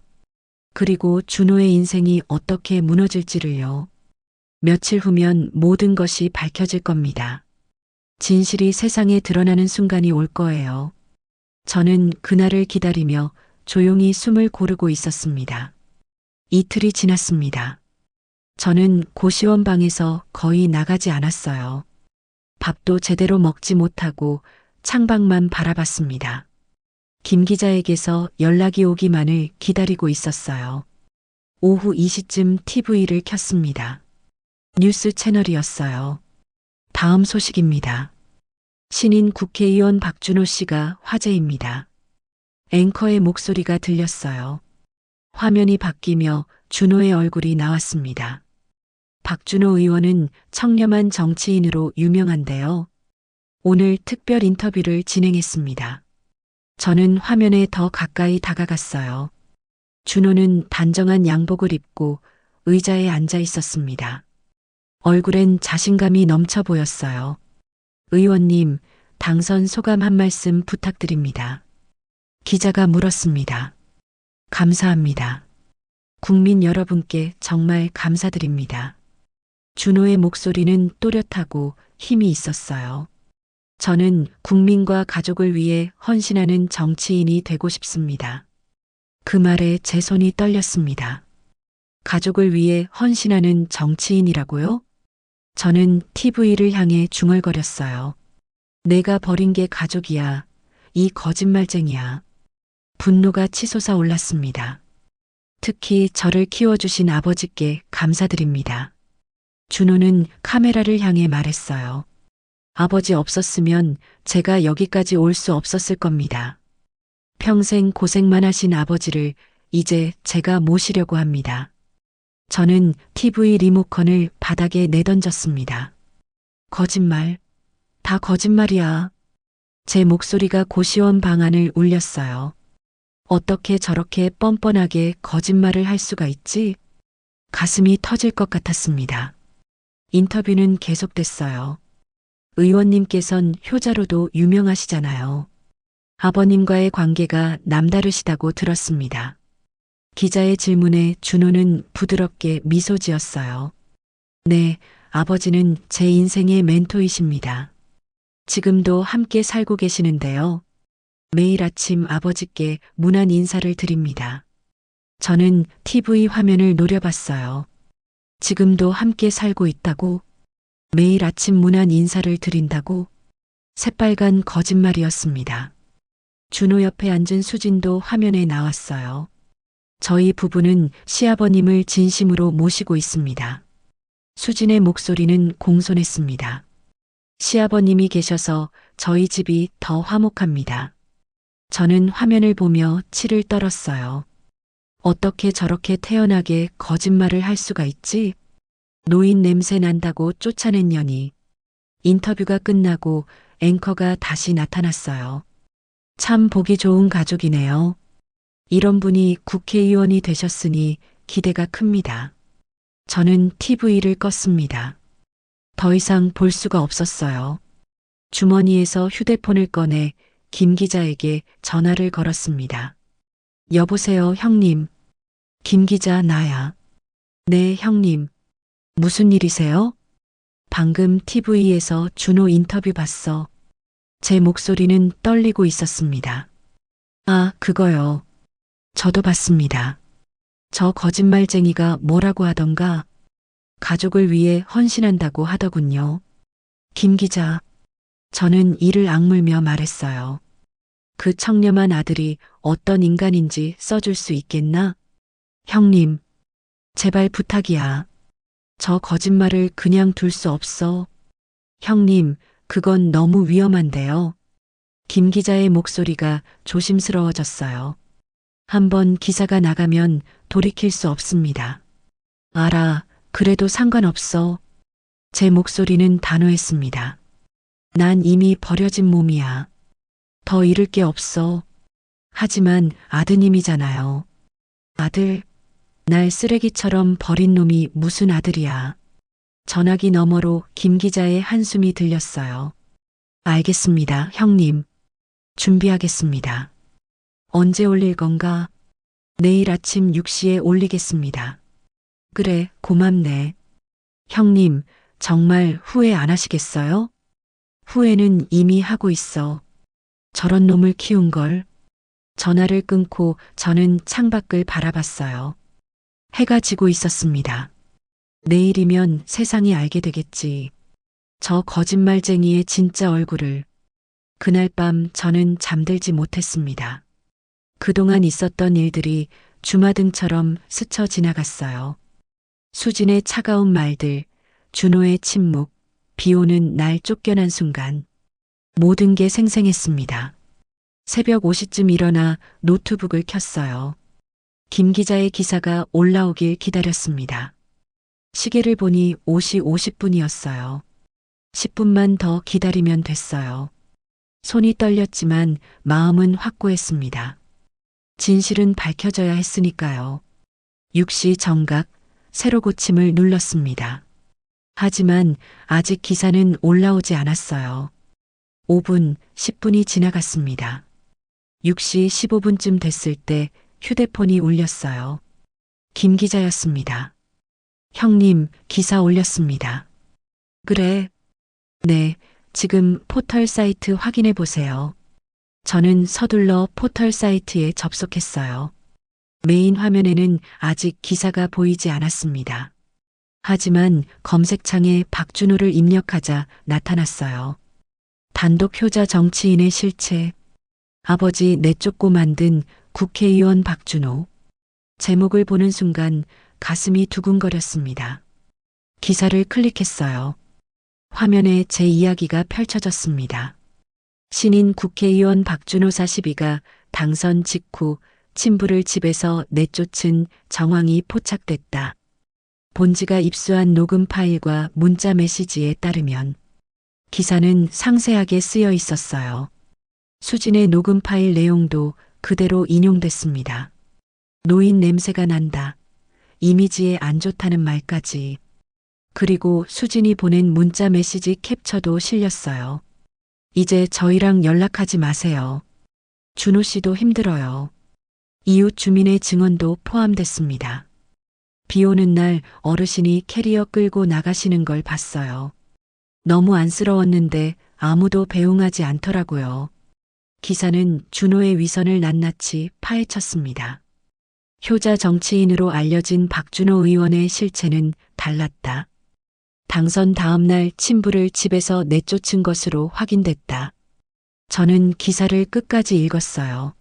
그리고 준호의 인생이 어떻게 무너질지를요. 며칠 후면 모든 것이 밝혀질 겁니다. 진실이 세상에 드러나는 순간이 올 거예요. 저는 그날을 기다리며 조용히 숨을 고르고 있었습니다. 이틀이 지났습니다. 저는 고시원 방에서 거의 나가지 않았어요. 밥도 제대로 먹지 못하고 창밖만 바라봤습니다. 김 기자에게서 연락이 오기만을 기다리고 있었어요. 오후 2시쯤 TV를 켰습니다. 뉴스 채널이었어요. 다음 소식입니다. 신인 국회의원 박준호 씨가 화제입니다. 앵커의 목소리가 들렸어요. 화면이 바뀌며 준호의 얼굴이 나왔습니다. 박준호 의원은 청렴한 정치인으로 유명한데요. 오늘 특별 인터뷰를 진행했습니다. 저는 화면에 더 가까이 다가갔어요. 준호는 단정한 양복을 입고 의자에 앉아 있었습니다. 얼굴엔 자신감이 넘쳐 보였어요. 의원님, 당선 소감 한 말씀 부탁드립니다. 기자가 물었습니다. 감사합니다. 국민 여러분께 정말 감사드립니다. 준호의 목소리는 또렷하고 힘이 있었어요. 저는 국민과 가족을 위해 헌신하는 정치인이 되고 싶습니다. 그 말에 제 손이 떨렸습니다. 가족을 위해 헌신하는 정치인이라고요? 저는 TV를 향해 중얼거렸어요. 내가 버린 게 가족이야. 이 거짓말쟁이야. 분노가 치솟아 올랐습니다. 특히 저를 키워주신 아버지께 감사드립니다. 준호는 카메라를 향해 말했어요. 아버지 없었으면 제가 여기까지 올 수 없었을 겁니다. 평생 고생만 하신 아버지를 이제 제가 모시려고 합니다. 저는 TV 리모컨을 바닥에 내던졌습니다. 거짓말. 다 거짓말이야. 제 목소리가 고시원 방 안을 울렸어요. 어떻게 저렇게 뻔뻔하게 거짓말을 할 수가 있지? 가슴이 터질 것 같았습니다. 인터뷰는 계속됐어요. 의원님께선 효자로도 유명하시잖아요. 아버님과의 관계가 남다르시다고 들었습니다. 기자의 질문에 준호는 부드럽게 미소 지었어요. 네, 아버지는 제 인생의 멘토이십니다. 지금도 함께 살고 계시는데요. 매일 아침 아버지께 문안 인사를 드립니다. 저는 TV 화면을 노려봤어요. 지금도 함께 살고 있다고? 매일 아침 문안 인사를 드린다고? 새빨간 거짓말이었습니다. 준호 옆에 앉은 수진도 화면에 나왔어요. 저희 부부는 시아버님을 진심으로 모시고 있습니다. 수진의 목소리는 공손했습니다. 시아버님이 계셔서 저희 집이 더 화목합니다. 저는 화면을 보며 치를 떨었어요. 어떻게 저렇게 태연하게 거짓말을 할 수가 있지? 노인 냄새 난다고 쫓아낸 년이. 인터뷰가 끝나고 앵커가 다시 나타났어요. 참 보기 좋은 가족이네요. 이런 분이 국회의원이 되셨으니 기대가 큽니다. 저는 TV를 껐습니다. 더 이상 볼 수가 없었어요. 주머니에서 휴대폰을 꺼내 김 기자에게 전화를 걸었습니다. 여보세요, 형님. 김 기자, 나야. 네, 형님. 무슨 일이세요? 방금 TV에서 준호 인터뷰 봤어. 제 목소리는 떨리고 있었습니다. 아, 그거요. 저도 봤습니다. 저 거짓말쟁이가 뭐라고 하던가 가족을 위해 헌신한다고 하더군요. 김 기자, 저는 이를 악물며 말했어요. 그 청렴한 아들이 어떤 인간인지 써줄 수 있겠나? 형님, 제발 부탁이야. 저 거짓말을 그냥 둘 수 없어. 형님, 그건 너무 위험한데요. 김 기자의 목소리가 조심스러워졌어요. 한번 기사가 나가면 돌이킬 수 없습니다. 알아, 그래도 상관없어. 제 목소리는 단호했습니다. 난 이미 버려진 몸이야. 더 잃을 게 없어. 하지만 아드님이잖아요. 아들, 날 쓰레기처럼 버린 놈이 무슨 아들이야. 전화기 너머로 김 기자의 한숨이 들렸어요. 알겠습니다, 형님. 준비하겠습니다. 언제 올릴 건가? 내일 아침 6시에 올리겠습니다. 그래, 고맙네. 형님, 정말 후회 안 하시겠어요? 후회는 이미 하고 있어. 저런 놈을 키운 걸. 전화를 끊고 저는 창밖을 바라봤어요. 해가 지고 있었습니다. 내일이면 세상이 알게 되겠지. 저 거짓말쟁이의 진짜 얼굴을. 그날 밤 저는 잠들지 못했습니다. 그동안 있었던 일들이 주마등처럼 스쳐 지나갔어요. 수진의 차가운 말들, 준호의 침묵, 비 오는 날 쫓겨난 순간. 모든 게 생생했습니다. 새벽 5시쯤 일어나 노트북을 켰어요. 김 기자의 기사가 올라오길 기다렸습니다. 시계를 보니 5시 50분이었어요. 10분만 더 기다리면 됐어요. 손이 떨렸지만 마음은 확고했습니다. 진실은 밝혀져야 했으니까요. 6시 정각, 세로 고침을 눌렀습니다. 하지만 아직 기사는 올라오지 않았어요. 5분, 10분이 지나갔습니다. 6시 15분쯤 됐을 때 휴대폰이 울렸어요. 김 기자였습니다. 형님, 기사 올렸습니다. 그래. 네, 지금 포털 사이트 확인해 보세요. 저는 서둘러 포털 사이트에 접속했어요. 메인 화면에는 아직 기사가 보이지 않았습니다. 하지만 검색창에 박준호를 입력하자 나타났어요. 단독 효자 정치인의 실체. 아버지 내쫓고 만든 국회의원 박준호. 제목을 보는 순간 가슴이 두근거렸습니다. 기사를 클릭했어요. 화면에 제 이야기가 펼쳐졌습니다. 신인 국회의원 박준호 42가 당선 직후 친부를 집에서 내쫓은 정황이 포착됐다. 본지가 입수한 녹음 파일과 문자 메시지에 따르면 기사는 상세하게 쓰여 있었어요. 수진의 녹음 파일 내용도 그대로 인용됐습니다. 노인 냄새가 난다. 이미지에 안 좋다는 말까지. 그리고 수진이 보낸 문자 메시지 캡처도 실렸어요. 이제 저희랑 연락하지 마세요. 준호 씨도 힘들어요. 이웃 주민의 증언도 포함됐습니다. 비 오는 날 어르신이 캐리어 끌고 나가시는 걸 봤어요. 너무 안쓰러웠는데 아무도 배웅하지 않더라고요. 기사는 준호의 위선을 낱낱이 파헤쳤습니다. 효자 정치인으로 알려진 박준호 의원의 실체는 달랐다. 당선 다음 날 친부를 집에서 내쫓은 것으로 확인됐다. 저는 기사를 끝까지 읽었어요.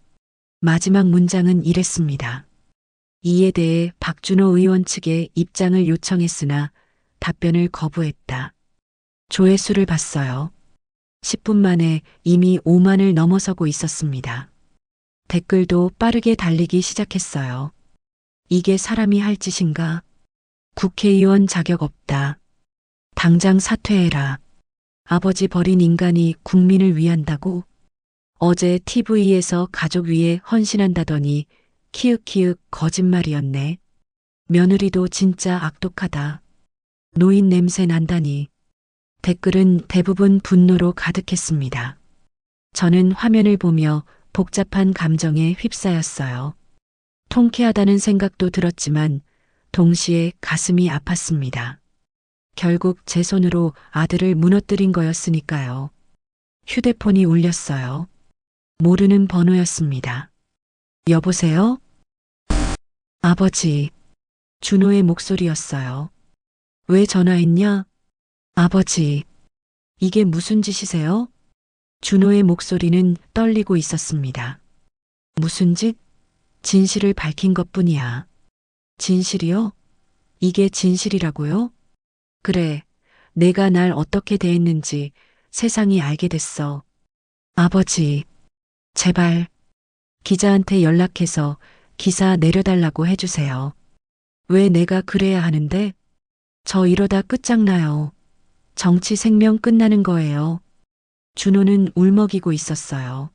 마지막 문장은 이랬습니다. 이에 대해 박준호 의원 측에 입장을 요청했으나 답변을 거부했다. 조회수를 봤어요. 10분 만에 이미 5만을 넘어서고 있었습니다. 댓글도 빠르게 달리기 시작했어요. 이게 사람이 할 짓인가? 국회의원 자격 없다. 당장 사퇴해라. 아버지 버린 인간이 국민을 위한다고? 어제 TV에서 가족 위해 헌신한다더니 키읔키읔 거짓말이었네. 며느리도 진짜 악독하다. 노인 냄새 난다니. 댓글은 대부분 분노로 가득했습니다. 저는 화면을 보며 복잡한 감정에 휩싸였어요. 통쾌하다는 생각도 들었지만 동시에 가슴이 아팠습니다. 결국 제 손으로 아들을 무너뜨린 거였으니까요. 휴대폰이 울렸어요. 모르는 번호였습니다. 여보세요? 아버지. 준호의 목소리였어요. 왜 전화했냐? 아버지. 이게 무슨 짓이세요? 준호의 목소리는 떨리고 있었습니다. 무슨 짓? 진실을 밝힌 것뿐이야. 진실이요? 이게 진실이라고요? 그래, 내가 날 어떻게 대했는지 세상이 알게 됐어. 아버지, 제발 기자한테 연락해서 기사 내려달라고 해주세요. 왜 내가 그래야 하는데? 저 이러다 끝장나요. 정치 생명 끝나는 거예요. 준호는 울먹이고 있었어요.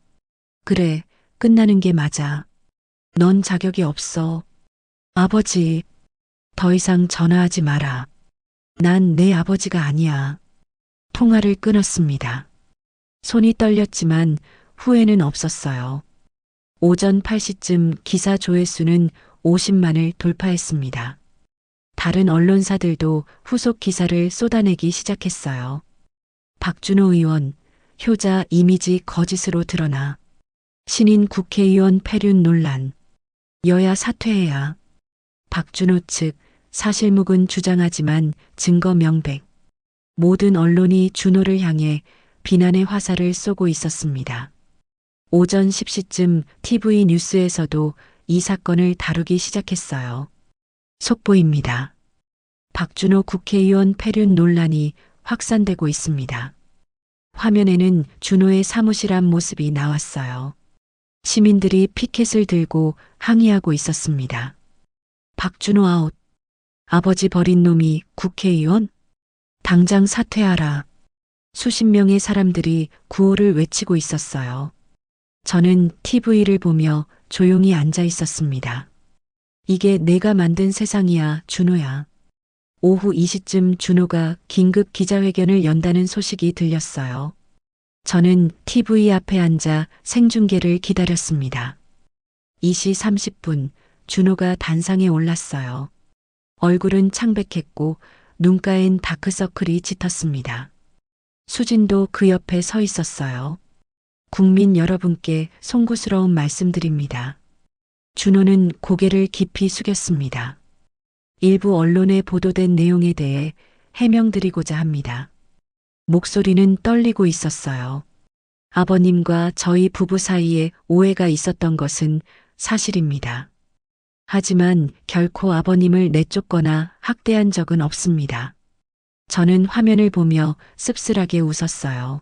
그래, 끝나는 게 맞아. 넌 자격이 없어. 아버지, 더 이상 전화하지 마라. 난 내 아버지가 아니야. 통화를 끊었습니다. 손이 떨렸지만 후회는 없었어요. 오전 8시쯤 기사 조회수는 50만을 돌파했습니다. 다른 언론사들도 후속 기사를 쏟아내기 시작했어요. 박준호 의원, 효자 이미지 거짓으로 드러나. 신인 국회의원 폐륜 논란. 여야 사퇴해야. 박준호 측 사실무근 주장하지만 증거 명백. 모든 언론이 준호를 향해 비난의 화살을 쏘고 있었습니다. 오전 10시쯤 TV 뉴스에서도 이 사건을 다루기 시작했어요. 속보입니다. 박준호 국회의원 폐륜 논란이 확산되고 있습니다. 화면에는 준호의 사무실 앞 모습이 나왔어요. 시민들이 피켓을 들고 항의하고 있었습니다. 박준호 아웃. 아버지 버린 놈이 국회의원? 당장 사퇴하라. 수십 명의 사람들이 구호를 외치고 있었어요. 저는 TV를 보며 조용히 앉아 있었습니다. 이게 내가 만든 세상이야, 준호야. 오후 2시쯤 준호가 긴급 기자회견을 연다는 소식이 들렸어요. 저는 TV 앞에 앉아 생중계를 기다렸습니다. 2시 30분 준호가 단상에 올랐어요. 얼굴은 창백했고 눈가엔 다크서클이 짙었습니다. 수진도 그 옆에 서 있었어요. 국민 여러분께 송구스러운 말씀드립니다. 준호는 고개를 깊이 숙였습니다. 일부 언론에 보도된 내용에 대해 해명드리고자 합니다. 목소리는 떨리고 있었어요. 아버님과 저희 부부 사이에 오해가 있었던 것은 사실입니다. 하지만 결코 아버님을 내쫓거나 학대한 적은 없습니다. 저는 화면을 보며 씁쓸하게 웃었어요.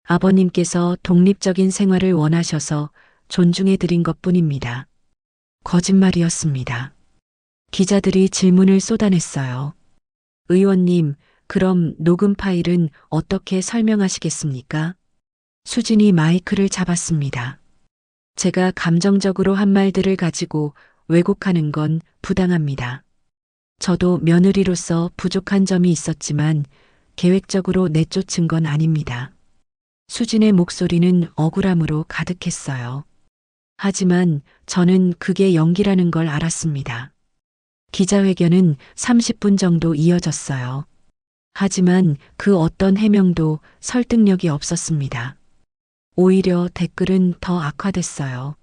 아버님께서 독립적인 생활을 원하셔서 존중해 드린 것뿐입니다. 거짓말이었습니다. 기자들이 질문을 쏟아냈어요. 의원님, 그럼 녹음 파일은 어떻게 설명하시겠습니까? 수진이 마이크를 잡았습니다. 제가 감정적으로 한 말들을 가지고 왜곡하는 건 부당합니다. 저도 며느리로서 부족한 점이 있었지만 계획적으로 내쫓은 건 아닙니다. 수진의 목소리는 억울함으로 가득했어요. 하지만 저는 그게 연기라는 걸 알았습니다. 기자회견은 30분 정도 이어졌어요. 하지만 그 어떤 해명도 설득력이 없었습니다. 오히려 댓글은 더 악화됐어요.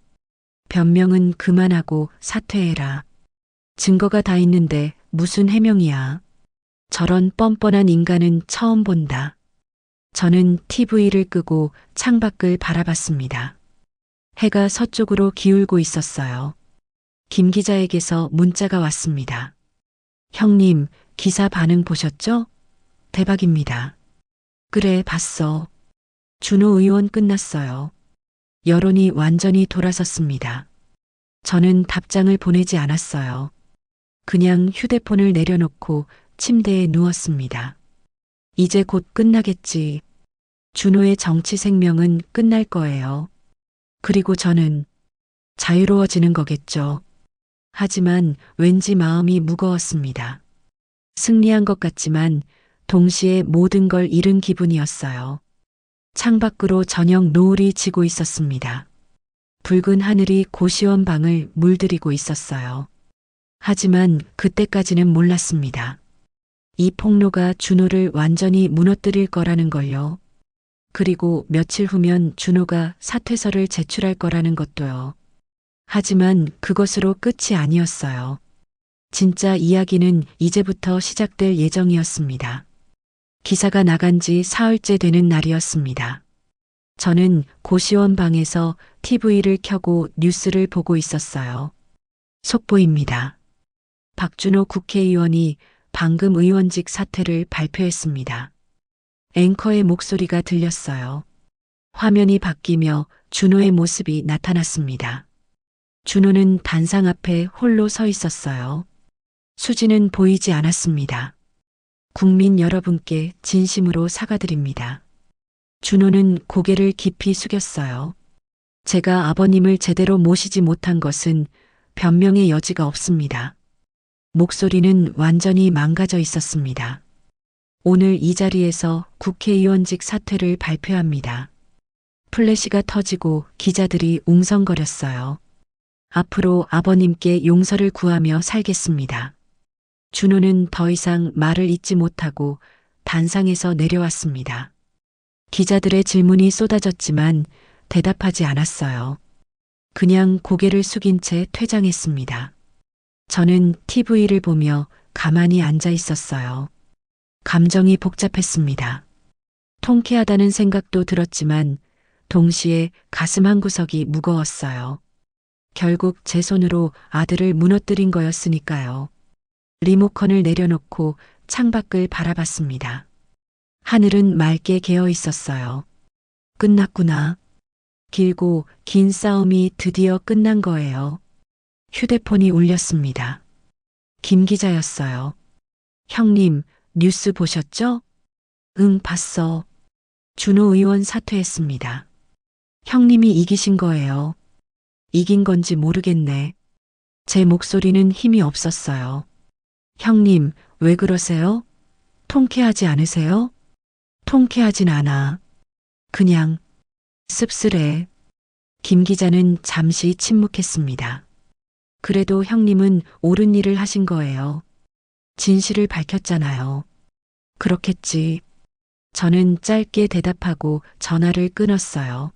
변명은 그만하고 사퇴해라. 증거가 다 있는데 무슨 해명이야. 저런 뻔뻔한 인간은 처음 본다. 저는 TV를 끄고 창밖을 바라봤습니다. 해가 서쪽으로 기울고 있었어요. 김 기자에게서 문자가 왔습니다. 형님, 기사 반응 보셨죠? 대박입니다. 그래, 봤어. 준호 의원 끝났어요. 여론이 완전히 돌아섰습니다. 저는 답장을 보내지 않았어요. 그냥 휴대폰을 내려놓고 침대에 누웠습니다. 이제 곧 끝나겠지. 준호의 정치 생명은 끝날 거예요. 그리고 저는 자유로워지는 거겠죠. 하지만 왠지 마음이 무거웠습니다. 승리한 것 같지만 동시에 모든 걸 잃은 기분이었어요. 창밖으로 저녁 노을이 지고 있었습니다. 붉은 하늘이 고시원 방을 물들이고 있었어요. 하지만 그때까지는 몰랐습니다. 이 폭로가 준호를 완전히 무너뜨릴 거라는 걸요. 그리고 며칠 후면 준호가 사퇴서를 제출할 거라는 것도요. 하지만 그것으로 끝이 아니었어요. 진짜 이야기는 이제부터 시작될 예정이었습니다. 기사가 나간 지 사흘째 되는 날이었습니다. 저는 고시원 방에서 TV를 켜고 뉴스를 보고 있었어요. 속보입니다. 박준호 국회의원이 방금 의원직 사퇴를 발표했습니다. 앵커의 목소리가 들렸어요. 화면이 바뀌며 준호의 모습이 나타났습니다. 준호는 단상 앞에 홀로 서 있었어요. 수지는 보이지 않았습니다. 국민 여러분께 진심으로 사과드립니다. 준호는 고개를 깊이 숙였어요. 제가 아버님을 제대로 모시지 못한 것은 변명의 여지가 없습니다. 목소리는 완전히 망가져 있었습니다. 오늘 이 자리에서 국회의원직 사퇴를 발표합니다. 플래시가 터지고 기자들이 웅성거렸어요. 앞으로 아버님께 용서를 구하며 살겠습니다. 준호는 더 이상 말을 잇지 못하고 단상에서 내려왔습니다. 기자들의 질문이 쏟아졌지만 대답하지 않았어요. 그냥 고개를 숙인 채 퇴장했습니다. 저는 TV를 보며 가만히 앉아 있었어요. 감정이 복잡했습니다. 통쾌하다는 생각도 들었지만 동시에 가슴 한구석이 무거웠어요. 결국 제 손으로 아들을 무너뜨린 거였으니까요. 리모컨을 내려놓고 창밖을 바라봤습니다. 하늘은 맑게 개어 있었어요. 끝났구나. 길고 긴 싸움이 드디어 끝난 거예요. 휴대폰이 울렸습니다. 김 기자였어요. 형님, 뉴스 보셨죠? 응, 봤어. 준호 의원 사퇴했습니다. 형님이 이기신 거예요. 이긴 건지 모르겠네. 제 목소리는 힘이 없었어요. 형님, 왜 그러세요? 통쾌하지 않으세요? 통쾌하진 않아. 그냥 씁쓸해. 김 기자는 잠시 침묵했습니다. 그래도 형님은 옳은 일을 하신 거예요. 진실을 밝혔잖아요. 그렇겠지. 저는 짧게 대답하고 전화를 끊었어요.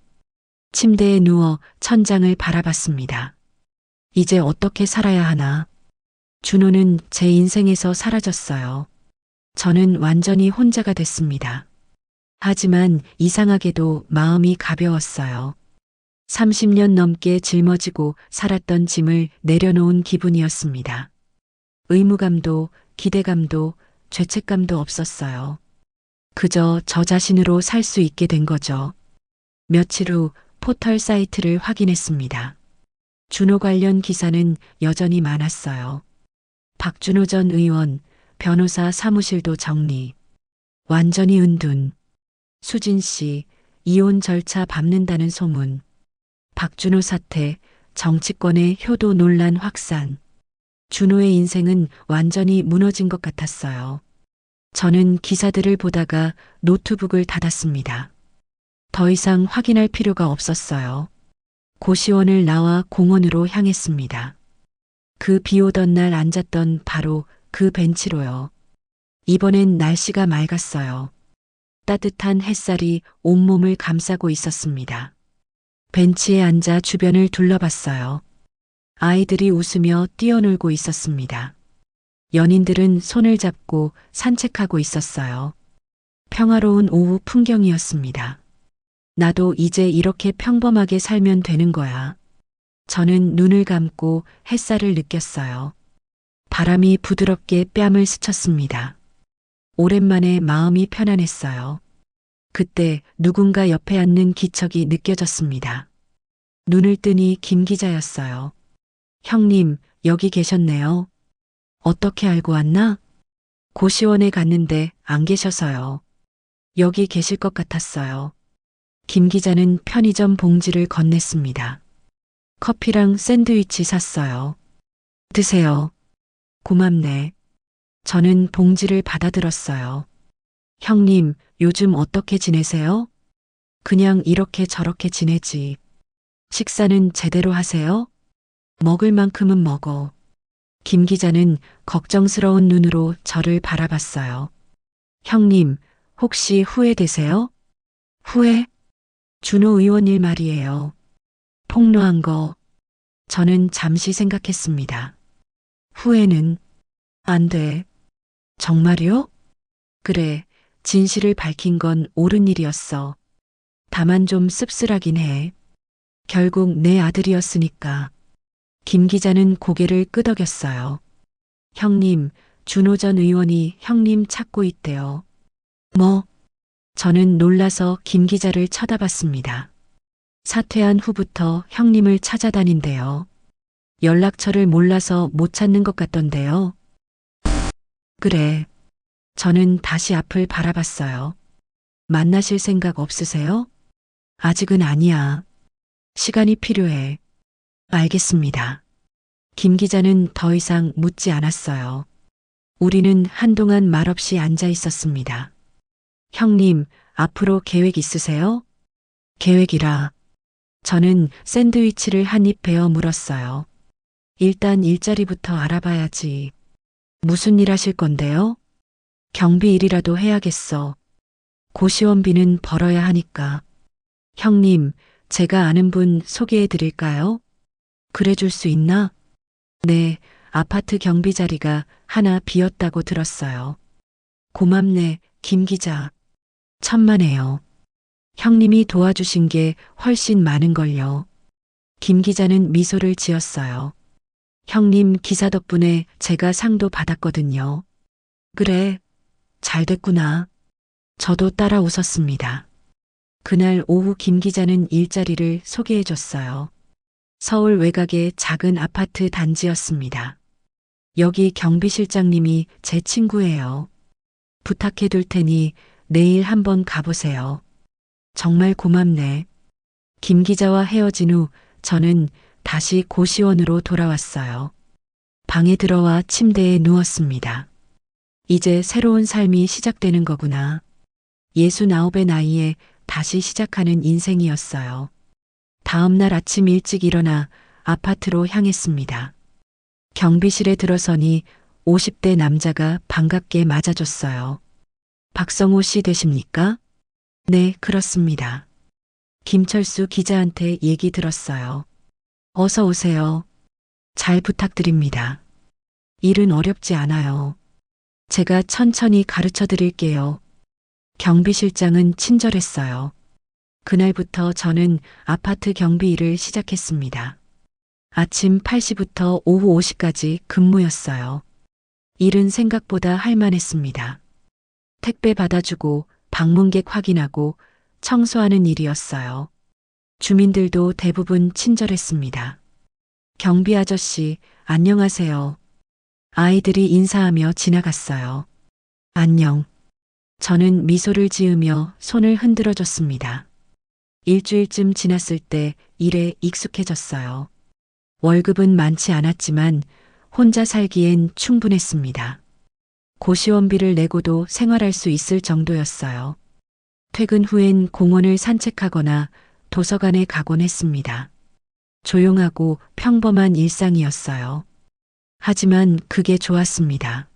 침대에 누워 천장을 바라봤습니다. 이제 어떻게 살아야 하나? 준호는 제 인생에서 사라졌어요. 저는 완전히 혼자가 됐습니다. 하지만 이상하게도 마음이 가벼웠어요. 30년 넘게 짊어지고 살았던 짐을 내려놓은 기분이었습니다. 의무감도 기대감도 죄책감도 없었어요. 그저 저 자신으로 살 수 있게 된 거죠. 며칠 후 포털 사이트를 확인했습니다. 준호 관련 기사는 여전히 많았어요. 박준호 전 의원, 변호사 사무실도 정리. 완전히 은둔. 수진 씨, 이혼 절차 밟는다는 소문. 박준호 사태, 정치권의 효도 논란 확산. 준호의 인생은 완전히 무너진 것 같았어요. 저는 기사들을 보다가 노트북을 닫았습니다. 더 이상 확인할 필요가 없었어요. 고시원을 나와 공원으로 향했습니다. 그 비 오던 날 앉았던 바로 그 벤치로요. 이번엔 날씨가 맑았어요. 따뜻한 햇살이 온몸을 감싸고 있었습니다. 벤치에 앉아 주변을 둘러봤어요. 아이들이 웃으며 뛰어놀고 있었습니다. 연인들은 손을 잡고 산책하고 있었어요. 평화로운 오후 풍경이었습니다. 나도 이제 이렇게 평범하게 살면 되는 거야. 저는 눈을 감고 햇살을 느꼈어요. 바람이 부드럽게 뺨을 스쳤습니다. 오랜만에 마음이 편안했어요. 그때 누군가 옆에 앉는 기척이 느껴졌습니다. 눈을 뜨니 김 기자였어요. 형님, 여기 계셨네요. 어떻게 알고 왔나? 고시원에 갔는데 안 계셔서요. 여기 계실 것 같았어요. 김 기자는 편의점 봉지를 건넸습니다. 커피랑 샌드위치 샀어요. 드세요. 고맙네. 저는 봉지를 받아들었어요. 형님, 요즘 어떻게 지내세요? 그냥 이렇게 저렇게 지내지. 식사는 제대로 하세요? 먹을 만큼은 먹어. 김 기자는 걱정스러운 눈으로 저를 바라봤어요. 형님, 혹시 후회되세요? 후회? 준호 의원 일 말이에요. 폭로한 거. 저는 잠시 생각했습니다. 후회는 안 돼. 정말요? 그래, 진실을 밝힌 건 옳은 일이었어. 다만 좀 씁쓸하긴 해. 결국 내 아들이었으니까. 김 기자는 고개를 끄덕였어요. 형님, 준호 전 의원이 형님 찾고 있대요. 뭐? 저는 놀라서 김 기자를 쳐다봤습니다. 사퇴한 후부터 형님을 찾아다닌대요. 연락처를 몰라서 못 찾는 것 같던데요. 그래. 저는 다시 앞을 바라봤어요. 만나실 생각 없으세요? 아직은 아니야. 시간이 필요해. 알겠습니다. 김 기자는 더 이상 묻지 않았어요. 우리는 한동안 말없이 앉아 있었습니다. 형님, 앞으로 계획 있으세요? 계획이라. 저는 샌드위치를 한 입 베어 물었어요. 일단 일자리부터 알아봐야지. 무슨 일 하실 건데요? 경비 일이라도 해야겠어. 고시원비는 벌어야 하니까. 형님, 제가 아는 분 소개해 드릴까요? 그래 줄 수 있나? 네, 아파트 경비 자리가 하나 비었다고 들었어요. 고맙네, 김 기자. 천만에요. 형님이 도와주신 게 훨씬 많은걸요. 김 기자는 미소를 지었어요. 형님 기사 덕분에 제가 상도 받았거든요. 그래, 잘 됐구나. 저도 따라 웃었습니다. 그날 오후 김 기자는 일자리를 소개해 줬어요. 서울 외곽의 작은 아파트 단지였습니다. 여기 경비실장님이 제 친구예요. 부탁해 둘 테니 내일 한번 가보세요. 정말 고맙네. 김 기자와 헤어진 후 저는 다시 고시원으로 돌아왔어요. 방에 들어와 침대에 누웠습니다. 이제 새로운 삶이 시작되는 거구나. 69의 나이에 다시 시작하는 인생이었어요. 다음 날 아침 일찍 일어나 아파트로 향했습니다. 경비실에 들어서니 50대 남자가 반갑게 맞아줬어요. 박성호 씨 되십니까? 네, 그렇습니다. 김철수 기자한테 얘기 들었어요. 어서 오세요. 잘 부탁드립니다. 일은 어렵지 않아요. 제가 천천히 가르쳐 드릴게요. 경비실장은 친절했어요. 그날부터 저는 아파트 경비 일을 시작했습니다. 아침 8시부터 오후 5시까지 근무였어요. 일은 생각보다 할만했습니다. 택배 받아주고 방문객 확인하고 청소하는 일이었어요. 주민들도 대부분 친절했습니다. 경비 아저씨, 안녕하세요. 아이들이 인사하며 지나갔어요. 안녕. 저는 미소를 지으며 손을 흔들어 줬습니다. 일주일쯤 지났을 때 일에 익숙해졌어요. 월급은 많지 않았지만 혼자 살기엔 충분했습니다. 고시원비를 내고도 생활할 수 있을 정도였어요. 퇴근 후엔 공원을 산책하거나 도서관에 가곤 했습니다. 조용하고 평범한 일상이었어요. 하지만 그게 좋았습니다.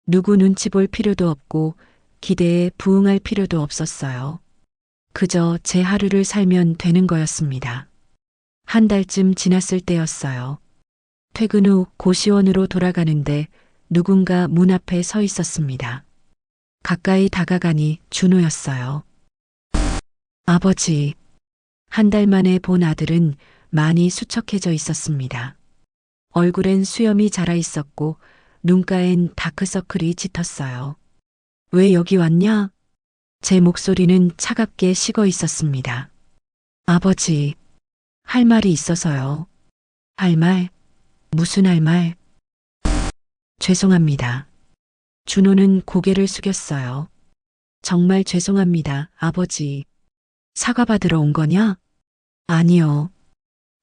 누구 눈치 볼 필요도 없고 기대에 부응할 필요도 없었어요. 그저 제 하루를 살면 되는 거였습니다. 한 달쯤 지났을 때였어요. 퇴근 후 고시원으로 돌아가는데 누군가 문 앞에 서 있었습니다. 가까이 다가가니 준호였어요. 아버지. 한 달 만에 본 아들은 많이 수척해져 있었습니다. 얼굴엔 수염이 자라 있었고 눈가엔 다크서클이 짙었어요. 왜 여기 왔냐? 제 목소리는 차갑게 식어 있었습니다. 아버지, 할 말이 있어서요. 할 말? 무슨 할 말? 죄송합니다. 준호는 고개를 숙였어요. 정말 죄송합니다, 아버지. 사과받으러 온 거냐? 아니요.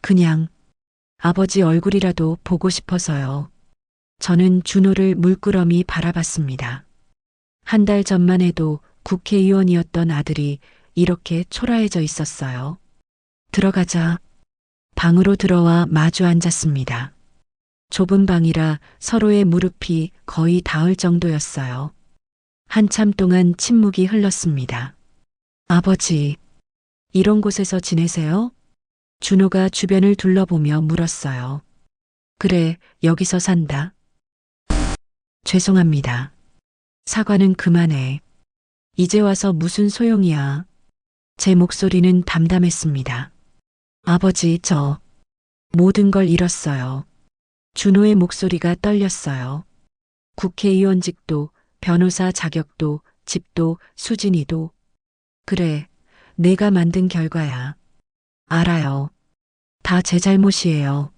그냥 아버지 얼굴이라도 보고 싶어서요. 저는 준호를 물끄러미 바라봤습니다. 한 달 전만 해도 국회의원이었던 아들이 이렇게 초라해져 있었어요. 들어가자. 방으로 들어와 마주 앉았습니다. 좁은 방이라 서로의 무릎이 거의 닿을 정도였어요. 한참 동안 침묵이 흘렀습니다. 아버지, 이런 곳에서 지내세요? 준호가 주변을 둘러보며 물었어요. 그래, 여기서 산다. 죄송합니다. 사과는 그만해. 이제 와서 무슨 소용이야. 제 목소리는 담담했습니다. 아버지, 저 모든 걸 잃었어요. 준호의 목소리가 떨렸어요. 국회의원직도, 변호사 자격도, 집도, 수진이도. 그래, 내가 만든 결과야. 알아요. 다 제 잘못이에요.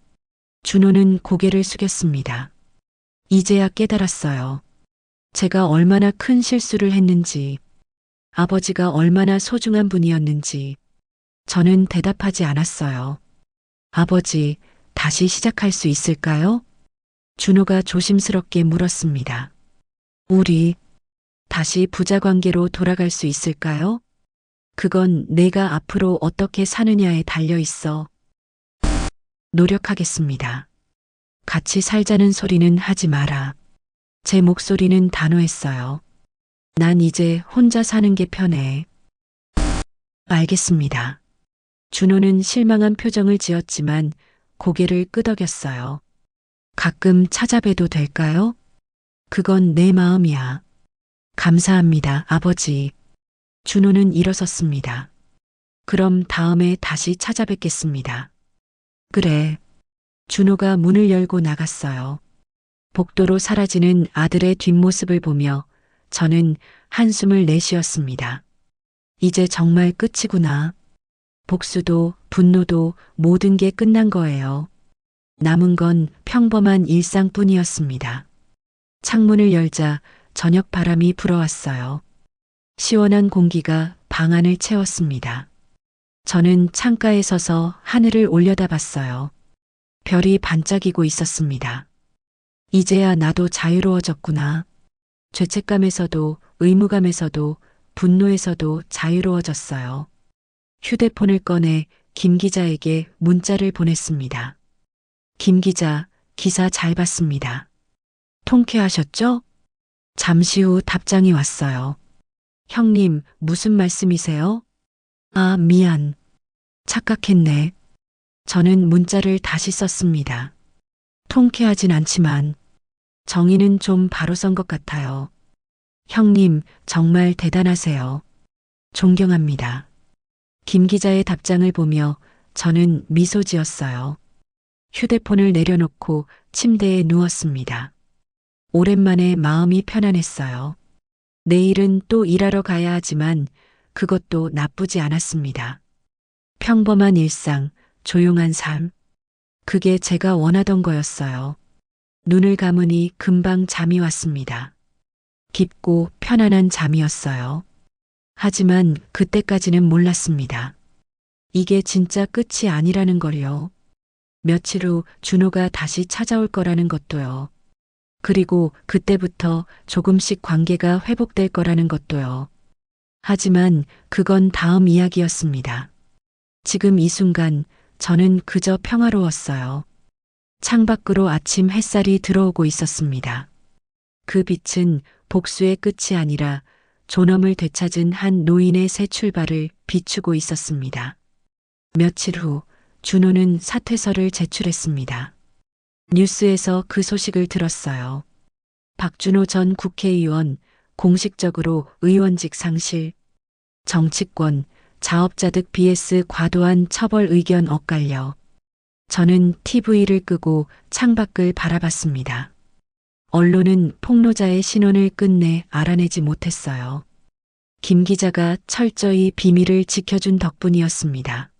준호는 고개를 숙였습니다. 이제야 깨달았어요. 제가 얼마나 큰 실수를 했는지, 아버지가 얼마나 소중한 분이었는지. 저는 대답하지 않았어요. 아버지, 다시 시작할 수 있을까요? 준호가 조심스럽게 물었습니다. 우리 다시 부자 관계로 돌아갈 수 있을까요? 그건 내가 앞으로 어떻게 사느냐에 달려 있어. 노력하겠습니다. 같이 살자는 소리는 하지 마라. 제 목소리는 단호했어요. 난 이제 혼자 사는 게 편해. 알겠습니다. 준호는 실망한 표정을 지었지만 고개를 끄덕였어요. 가끔 찾아뵈도 될까요? 그건 내 마음이야. 감사합니다, 아버지. 준호는 일어섰습니다. 그럼 다음에 다시 찾아뵙겠습니다. 그래. 준호가 문을 열고 나갔어요. 복도로 사라지는 아들의 뒷모습을 보며 저는 한숨을 내쉬었습니다. 이제 정말 끝이구나. 복수도 분노도 모든 게 끝난 거예요. 남은 건 평범한 일상뿐이었습니다. 창문을 열자 저녁 바람이 불어왔어요. 시원한 공기가 방 안을 채웠습니다. 저는 창가에 서서 하늘을 올려다봤어요. 별이 반짝이고 있었습니다. 이제야 나도 자유로워졌구나. 죄책감에서도 의무감에서도 분노에서도 자유로워졌어요. 휴대폰을 꺼내 김 기자에게 문자를 보냈습니다. 김 기자, 기사 잘 봤습니다. 통쾌하셨죠? 잠시 후 답장이 왔어요. 형님, 무슨 말씀이세요? 아, 미안. 착각했네. 저는 문자를 다시 썼습니다. 통쾌하진 않지만 정의는 좀 바로 선 것 같아요. 형님, 정말 대단하세요. 존경합니다. 김 기자의 답장을 보며 저는 미소 지었어요. 휴대폰을 내려놓고 침대에 누웠습니다. 오랜만에 마음이 편안했어요. 내일은 또 일하러 가야 하지만 그것도 나쁘지 않았습니다. 평범한 일상, 조용한 삶. 그게 제가 원하던 거였어요. 눈을 감으니 금방 잠이 왔습니다. 깊고 편안한 잠이었어요. 하지만 그때까지는 몰랐습니다. 이게 진짜 끝이 아니라는 걸요. 며칠 후 준호가 다시 찾아올 거라는 것도요. 그리고 그때부터 조금씩 관계가 회복될 거라는 것도요. 하지만 그건 다음 이야기였습니다. 지금 이 순간 저는 그저 평화로웠어요. 창밖으로 아침 햇살이 들어오고 있었습니다. 그 빛은 복수의 끝이 아니라 존엄을 되찾은 한 노인의 새 출발을 비추고 있었습니다. 며칠 후 준호는 사퇴서를 제출했습니다. 뉴스에서 그 소식을 들었어요. 박준호 전 국회의원 공식적으로 의원직 상실. 정치권, 자업자득 vs 과도한 처벌 의견 엇갈려. 저는 TV를 끄고 창밖을 바라봤습니다. 언론은 폭로자의 신원을 끝내 알아내지 못했어요. 김 기자가 철저히 비밀을 지켜준 덕분이었습니다.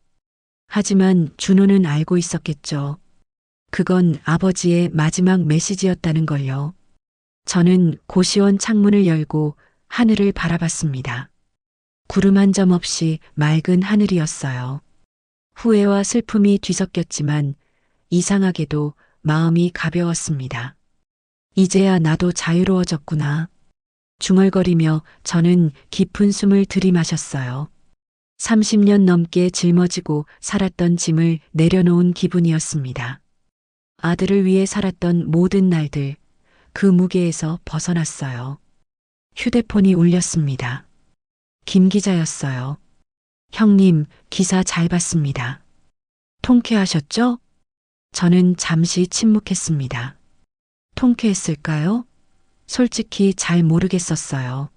하지만 준호는 알고 있었겠죠. 그건 아버지의 마지막 메시지였다는 걸요. 저는 고시원 창문을 열고 하늘을 바라봤습니다. 구름 한 점 없이 맑은 하늘이었어요. 후회와 슬픔이 뒤섞였지만 이상하게도 마음이 가벼웠습니다. 이제야 나도 자유로워졌구나. 중얼거리며 저는 깊은 숨을 들이마셨어요. 30년 넘게 짊어지고 살았던 짐을 내려놓은 기분이었습니다. 아들을 위해 살았던 모든 날들, 그 무게에서 벗어났어요. 휴대폰이 울렸습니다. 김 기자였어요. 형님, 기사 잘 봤습니다. 통쾌하셨죠? 저는 잠시 침묵했습니다. 통쾌했을까요? 솔직히 잘 모르겠었어요.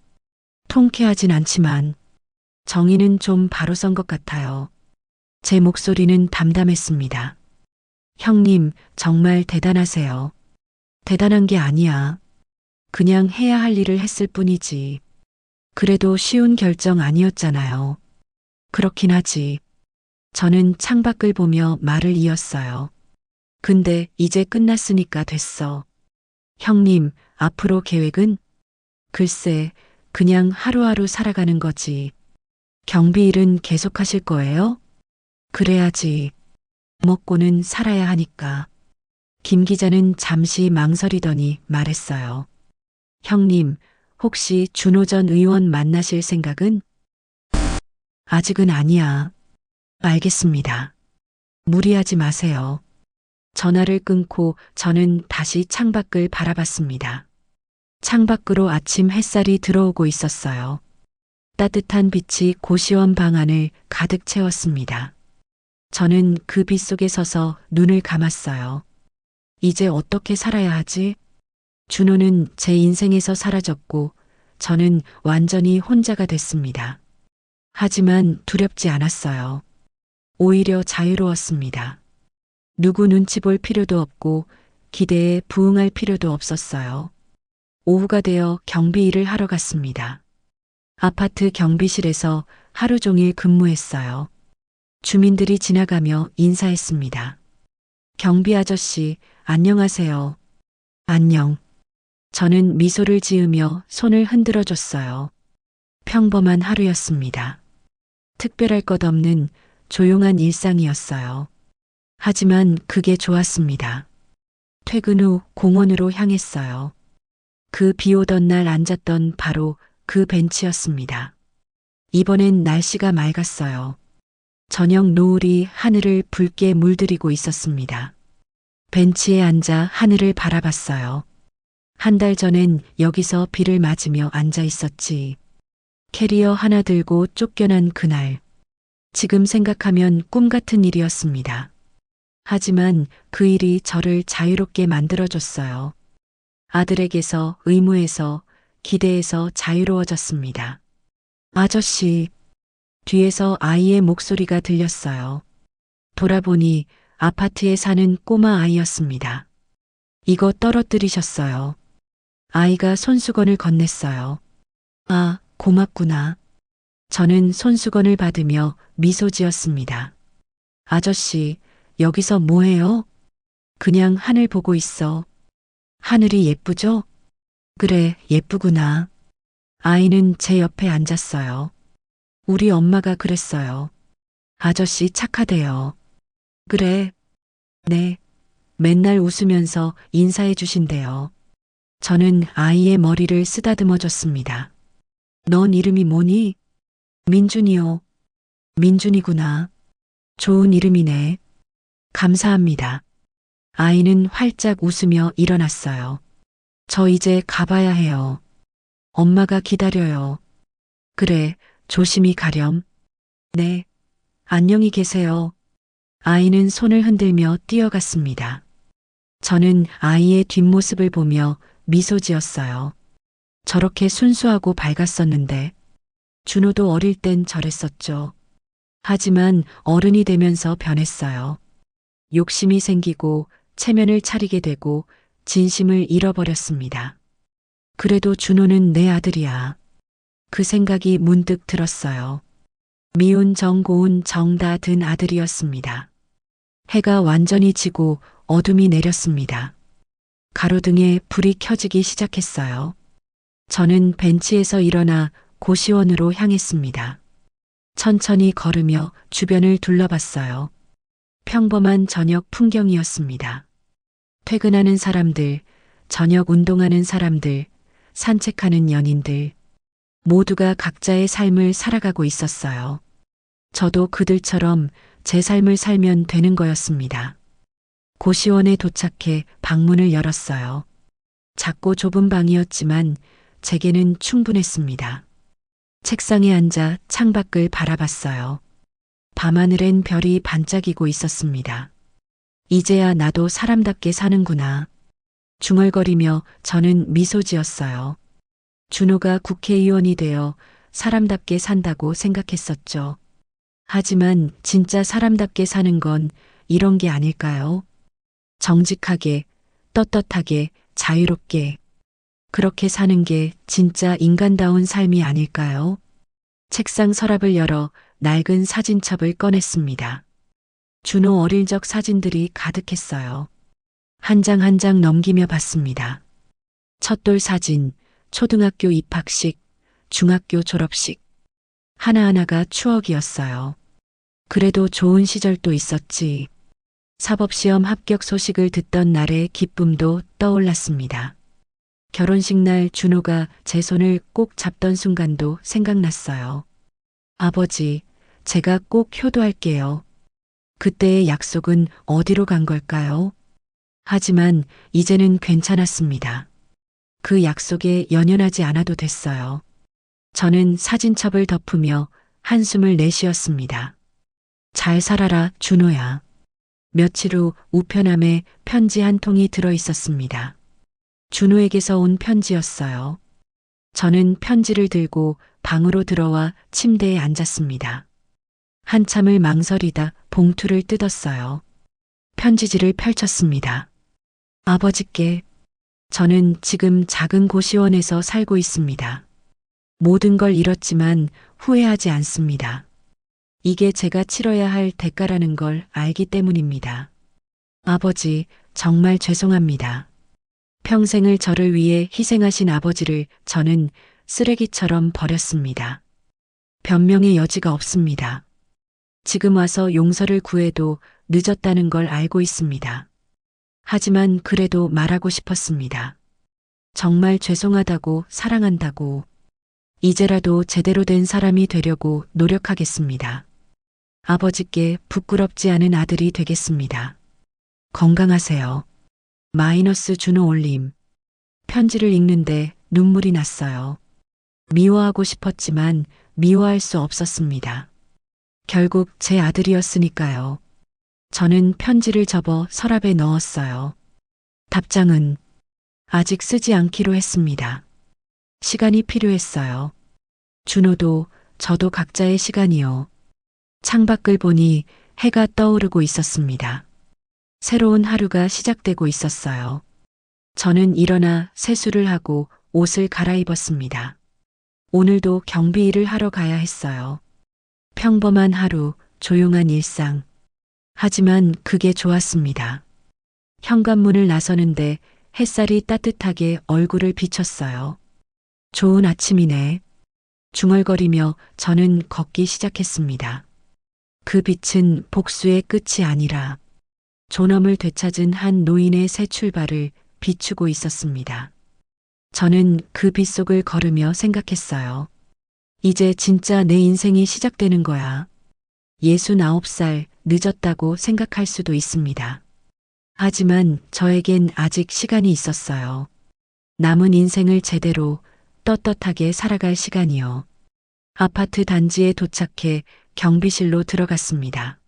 통쾌하진 않지만 정의는 좀 바로 선 것 같아요. 제 목소리는 담담했습니다. 형님, 정말 대단하세요. 대단한 게 아니야. 그냥 해야 할 일을 했을 뿐이지. 그래도 쉬운 결정 아니었잖아요. 그렇긴 하지. 저는 창밖을 보며 말을 이었어요. 근데 이제 끝났으니까 됐어. 형님, 앞으로 계획은? 글쎄, 그냥 하루하루 살아가는 거지. 경비 일은 계속하실 거예요? 그래야지. 먹고는 살아야 하니까. 김 기자는 잠시 망설이더니 말했어요. 형님, 혹시 준호 전 의원 만나실 생각은? 아직은 아니야. 알겠습니다. 무리하지 마세요. 전화를 끊고 저는 다시 창밖을 바라봤습니다. 창밖으로 아침 햇살이 들어오고 있었어요. 따뜻한 빛이 고시원 방안을 가득 채웠습니다. 저는 그 빛 속에 서서 눈을 감았어요. 이제 어떻게 살아야 하지? 준호는 제 인생에서 사라졌고 저는 완전히 혼자가 됐습니다. 하지만 두렵지 않았어요. 오히려 자유로웠습니다. 누구 눈치 볼 필요도 없고 기대에 부응할 필요도 없었어요. 오후가 되어 경비 일을 하러 갔습니다. 아파트 경비실에서 하루 종일 근무했어요. 주민들이 지나가며 인사했습니다. 경비 아저씨, 안녕하세요. 안녕. 저는 미소를 지으며 손을 흔들어 줬어요. 평범한 하루였습니다. 특별할 것 없는 조용한 일상이었어요. 하지만 그게 좋았습니다. 퇴근 후 공원으로 향했어요. 그 비 오던 날 앉았던 바로 그 벤치였습니다. 이번엔 날씨가 맑았어요. 저녁 노을이 하늘을 붉게 물들이고 있었습니다. 벤치에 앉아 하늘을 바라봤어요. 한 달 전엔 여기서 비를 맞으며 앉아 있었지. 캐리어 하나 들고 쫓겨난 그날. 지금 생각하면 꿈 같은 일이었습니다. 하지만 그 일이 저를 자유롭게 만들어줬어요. 아들에게서, 의무에서, 기대에서 자유로워졌습니다. 아저씨, 뒤에서 아이의 목소리가 들렸어요. 돌아보니 아파트에 사는 꼬마 아이였습니다. 이거 떨어뜨리셨어요. 아이가 손수건을 건넸어요. 아, 고맙구나. 저는 손수건을 받으며 미소 지었습니다. 아저씨, 여기서 뭐해요? 그냥 하늘 보고 있어. 하늘이 예쁘죠? 그래, 예쁘구나. 아이는 제 옆에 앉았어요. 우리 엄마가 그랬어요. 아저씨 착하대요. 그래. 네. 맨날 웃으면서 인사해 주신대요. 저는 아이의 머리를 쓰다듬어 줬습니다. 넌 이름이 뭐니? 민준이요. 민준이구나. 좋은 이름이네. 감사합니다. 아이는 활짝 웃으며 일어났어요. 저 이제 가봐야 해요. 엄마가 기다려요. 그래, 조심히 가렴. 네. 안녕히 계세요. 아이는 손을 흔들며 뛰어갔습니다. 저는 아이의 뒷모습을 보며 미소 지었어요. 저렇게 순수하고 밝았었는데 준호도 어릴 땐 저랬었죠. 하지만 어른이 되면서 변했어요. 욕심이 생기고 체면을 차리게 되고 진심을 잃어버렸습니다. 그래도 준호는 내 아들이야. 그 생각이 문득 들었어요. 미운 정 고운 정 다 든 아들이었습니다. 해가 완전히 지고 어둠이 내렸습니다. 가로등에 불이 켜지기 시작했어요. 저는 벤치에서 일어나 고시원으로 향했습니다. 천천히 걸으며 주변을 둘러봤어요. 평범한 저녁 풍경이었습니다. 퇴근하는 사람들, 저녁 운동하는 사람들, 산책하는 연인들, 모두가 각자의 삶을 살아가고 있었어요. 저도 그들처럼 제 삶을 살면 되는 거였습니다. 고시원에 도착해 방문을 열었어요. 작고 좁은 방이었지만 제게는 충분했습니다. 책상에 앉아 창밖을 바라봤어요. 밤하늘엔 별이 반짝이고 있었습니다. 이제야 나도 사람답게 사는구나. 중얼거리며 저는 미소 지었어요. 준호가 국회의원이 되어 사람답게 산다고 생각했었죠. 하지만 진짜 사람답게 사는 건 이런 게 아닐까요? 정직하게, 떳떳하게, 자유롭게. 그렇게 사는 게 진짜 인간다운 삶이 아닐까요? 책상 서랍을 열어 낡은 사진첩을 꺼냈습니다. 준호 어릴 적 사진들이 가득했어요. 한 장 한 장 넘기며 봤습니다. 첫돌 사진, 초등학교 입학식, 중학교 졸업식. 하나하나가 추억이었어요. 그래도 좋은 시절도 있었지. 사법시험 합격 소식을 듣던 날의 기쁨도 떠올랐습니다. 결혼식 날 준호가 제 손을 꼭 잡던 순간도 생각났어요. 아버지, 제가 꼭 효도할게요. 그때의 약속은 어디로 간 걸까요? 하지만 이제는 괜찮았습니다. 그 약속에 연연하지 않아도 됐어요. 저는 사진첩을 덮으며 한숨을 내쉬었습니다. 잘 살아라, 준호야. 며칠 후 우편함에 편지 한 통이 들어 있었습니다. 준호에게서 온 편지였어요. 저는 편지를 들고 방으로 들어와 침대에 앉았습니다. 한참을 망설이다 봉투를 뜯었어요. 편지지를 펼쳤습니다. 아버지께, 저는 지금 작은 고시원에서 살고 있습니다. 모든 걸 잃었지만 후회하지 않습니다. 이게 제가 치러야 할 대가라는 걸 알기 때문입니다. 아버지, 정말 죄송합니다. 평생을 저를 위해 희생하신 아버지를 저는 쓰레기처럼 버렸습니다. 변명의 여지가 없습니다. 지금 와서 용서를 구해도 늦었다는 걸 알고 있습니다. 하지만 그래도 말하고 싶었습니다. 정말 죄송하다고, 사랑한다고. 이제라도 제대로 된 사람이 되려고 노력하겠습니다. 아버지께 부끄럽지 않은 아들이 되겠습니다. 건강하세요. 마이너스 준호 올림. 편지를 읽는데 눈물이 났어요. 미워하고 싶었지만 미워할 수 없었습니다. 결국 제 아들이었으니까요. 저는 편지를 접어 서랍에 넣었어요. 답장은 아직 쓰지 않기로 했습니다. 시간이 필요했어요. 준호도 저도 각자의 시간이요. 창밖을 보니 해가 떠오르고 있었습니다. 새로운 하루가 시작되고 있었어요. 저는 일어나 세수를 하고 옷을 갈아입었습니다. 오늘도 경비 일을 하러 가야 했어요. 평범한 하루, 조용한 일상. 하지만 그게 좋았습니다. 현관문을 나서는데 햇살이 따뜻하게 얼굴을 비쳤어요. 좋은 아침이네. 중얼거리며 저는 걷기 시작했습니다. 그 빛은 복수의 끝이 아니라 존엄을 되찾은 한 노인의 새 출발을 비추고 있었습니다. 저는 그 빛 속을 걸으며 생각했어요. 이제 진짜 내 인생이 시작되는 거야. 69살 늦었다고 생각할 수도 있습니다. 하지만 저에겐 아직 시간이 있었어요. 남은 인생을 제대로 떳떳하게 살아갈 시간이요. 아파트 단지에 도착해 경비실로 들어갔습니다.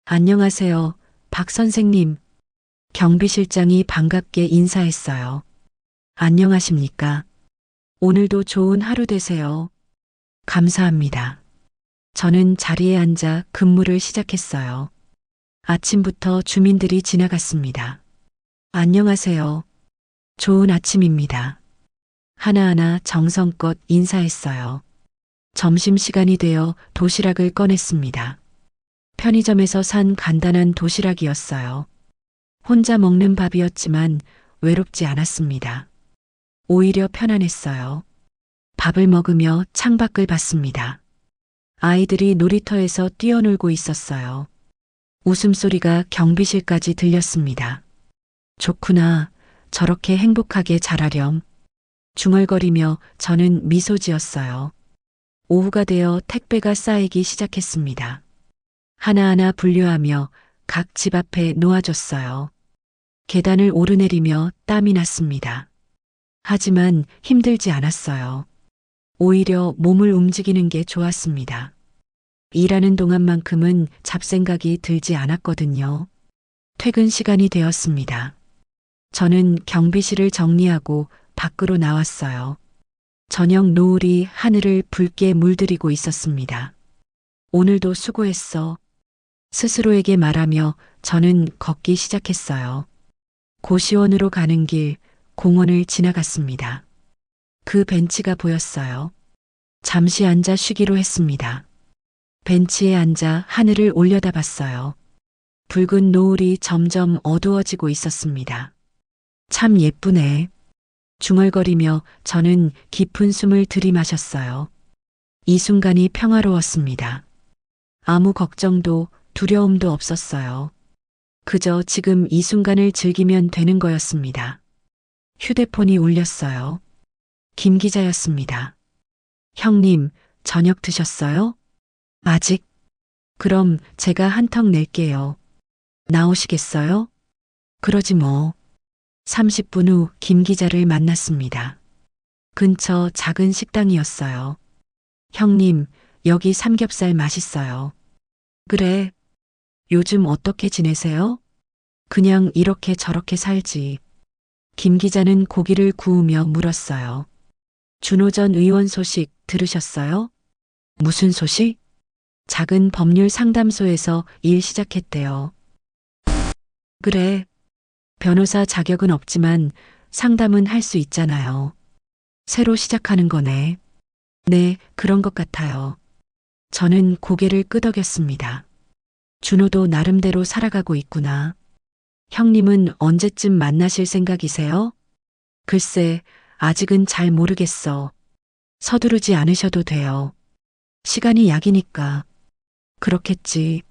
안녕하세요, 박 선생님. 경비실장이 반갑게 인사했어요. 안녕하십니까? 오늘도 좋은 하루 되세요. 감사합니다. 저는 자리에 앉아 근무를 시작했어요. 아침부터 주민들이 지나갔습니다. 안녕하세요. 좋은 아침입니다. 하나하나 정성껏 인사했어요. 점심시간이 되어 도시락을 꺼냈습니다. 편의점에서 산 간단한 도시락이었어요. 혼자 먹는 밥이었지만 외롭지 않았습니다. 오히려 편안했어요. 밥을 먹으며 창밖을 봤습니다. 아이들이 놀이터에서 뛰어놀고 있었어요. 웃음소리가 경비실까지 들렸습니다. 좋구나. 저렇게 행복하게 자라렴. 중얼거리며 저는 미소 지었어요. 오후가 되어 택배가 쌓이기 시작했습니다. 하나하나 분류하며 각 집 앞에 놓아줬어요. 계단을 오르내리며 땀이 났습니다. 하지만 힘들지 않았어요. 오히려 몸을 움직이는 게 좋았습니다. 일하는 동안만큼은 잡생각이 들지 않았거든요. 퇴근 시간이 되었습니다. 저는 경비실을 정리하고 밖으로 나왔어요. 저녁 노을이 하늘을 붉게 물들이고 있었습니다. 오늘도 수고했어. 스스로에게 말하며 저는 걷기 시작했어요. 고시원으로 가는 길, 공원을 지나갔습니다. 그 벤치가 보였어요. 잠시 앉아 쉬기로 했습니다. 벤치에 앉아 하늘을 올려다봤어요. 붉은 노을이 점점 어두워지고 있었습니다. 참 예쁘네. 중얼거리며 저는 깊은 숨을 들이마셨어요. 이 순간이 평화로웠습니다. 아무 걱정도 두려움도 없었어요. 그저 지금 이 순간을 즐기면 되는 거였습니다. 휴대폰이 울렸어요. 김 기자였습니다. 형님, 저녁 드셨어요? 아직? 그럼 제가 한턱 낼게요. 나오시겠어요? 그러지 뭐. 30분 후 김 기자를 만났습니다. 근처 작은 식당이었어요. 형님, 여기 삼겹살 맛있어요. 그래. 요즘 어떻게 지내세요? 그냥 이렇게 저렇게 살지. 김 기자는 고기를 구우며 물었어요. 준호 전 의원 소식 들으셨어요? 무슨 소식? 작은 법률 상담소에서 일 시작했대요. 그래. 변호사 자격은 없지만 상담은 할 수 있잖아요. 새로 시작하는 거네. 네, 그런 것 같아요. 저는 고개를 끄덕였습니다. 준호도 나름대로 살아가고 있구나. 형님은 언제쯤 만나실 생각이세요? 글쎄, 아직은 잘 모르겠어. 서두르지 않으셔도 돼요. 시간이 약이니까. 그렇겠지.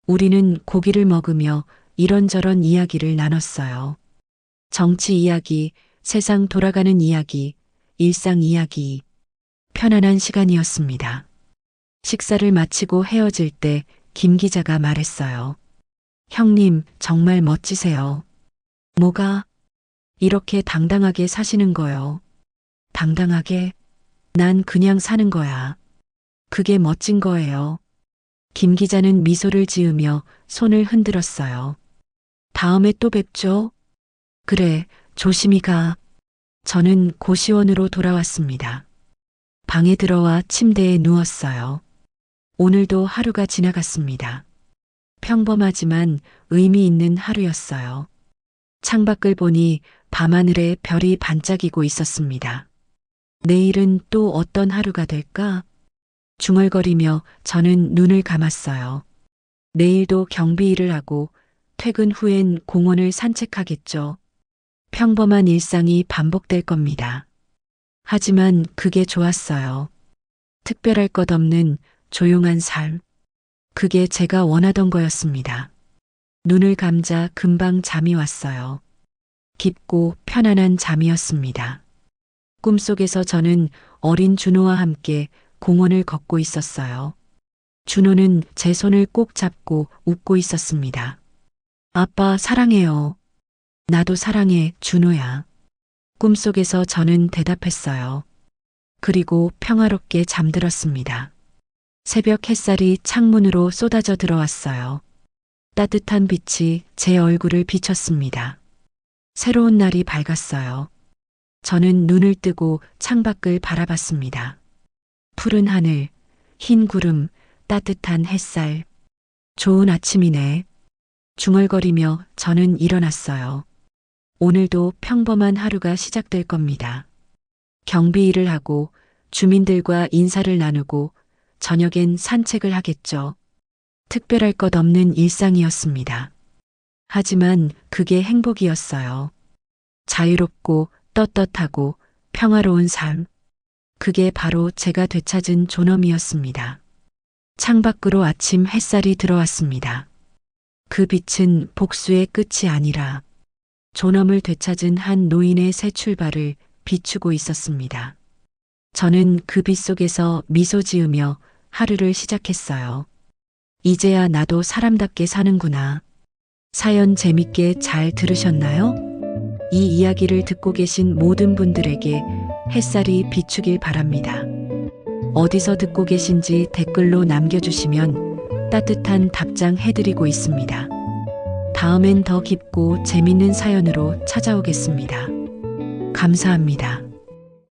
우리는 고기를 먹으며 이런저런 이야기를 나눴어요. 정치 이야기, 세상 돌아가는 이야기, 일상 이야기. 편안한 시간이었습니다. 식사를 마치고 헤어질 때 김 기자가 말했어요. 형님, 정말 멋지세요. 뭐가? 이렇게 당당하게 사시는 거요. 당당하게? 난 그냥 사는 거야. 그게 멋진 거예요. 김 기자는 미소를 지으며 손을 흔들었어요. 다음에 또 뵙죠? 그래, 조심히 가. 저는 고시원으로 돌아왔습니다. 방에 들어와 침대에 누웠어요. 오늘도 하루가 지나갔습니다. 평범하지만 의미 있는 하루였어요. 창밖을 보니 밤하늘에 별이 반짝이고 있었습니다. 내일은 또 어떤 하루가 될까? 중얼거리며 저는 눈을 감았어요. 내일도 경비 일을 하고 퇴근 후엔 공원을 산책하겠죠. 평범한 일상이 반복될 겁니다. 하지만 그게 좋았어요. 특별할 것 없는 조용한 삶. 그게 제가 원하던 거였습니다. 눈을 감자 금방 잠이 왔어요. 깊고 편안한 잠이었습니다. 꿈속에서 저는 어린 준호와 함께 공원을 걷고 있었어요. 준호는 제 손을 꼭 잡고 웃고 있었습니다. 아빠 사랑해요. 나도 사랑해, 준호야. 꿈속에서 저는 대답했어요. 그리고 평화롭게 잠들었습니다. 새벽 햇살이 창문으로 쏟아져 들어왔어요. 따뜻한 빛이 제 얼굴을 비췄습니다. 새로운 날이 밝았어요. 저는 눈을 뜨고 창밖을 바라봤습니다. 푸른 하늘, 흰 구름, 따뜻한 햇살. 좋은 아침이네. 중얼거리며 저는 일어났어요. 오늘도 평범한 하루가 시작될 겁니다. 경비 일을 하고 주민들과 인사를 나누고 저녁엔 산책을 하겠죠. 특별할 것 없는 일상이었습니다. 하지만 그게 행복이었어요. 자유롭고 떳떳하고 평화로운 삶. 그게 바로 제가 되찾은 존엄이었습니다. 창밖으로 아침 햇살이 들어왔습니다. 그 빛은 복수의 끝이 아니라 존엄을 되찾은 한 노인의 새 출발을 비추고 있었습니다. 저는 그 빛 속에서 미소 지으며 하루를 시작했어요. 이제야 나도 사람답게 사는구나. 사연 재밌게 잘 들으셨나요? 이 이야기를 듣고 계신 모든 분들에게 햇살이 비추길 바랍니다. 어디서 듣고 계신지 댓글로 남겨주시면 따뜻한 답장 해드리고 있습니다. 다음엔 더 깊고 재밌는 사연으로 찾아오겠습니다. 감사합니다.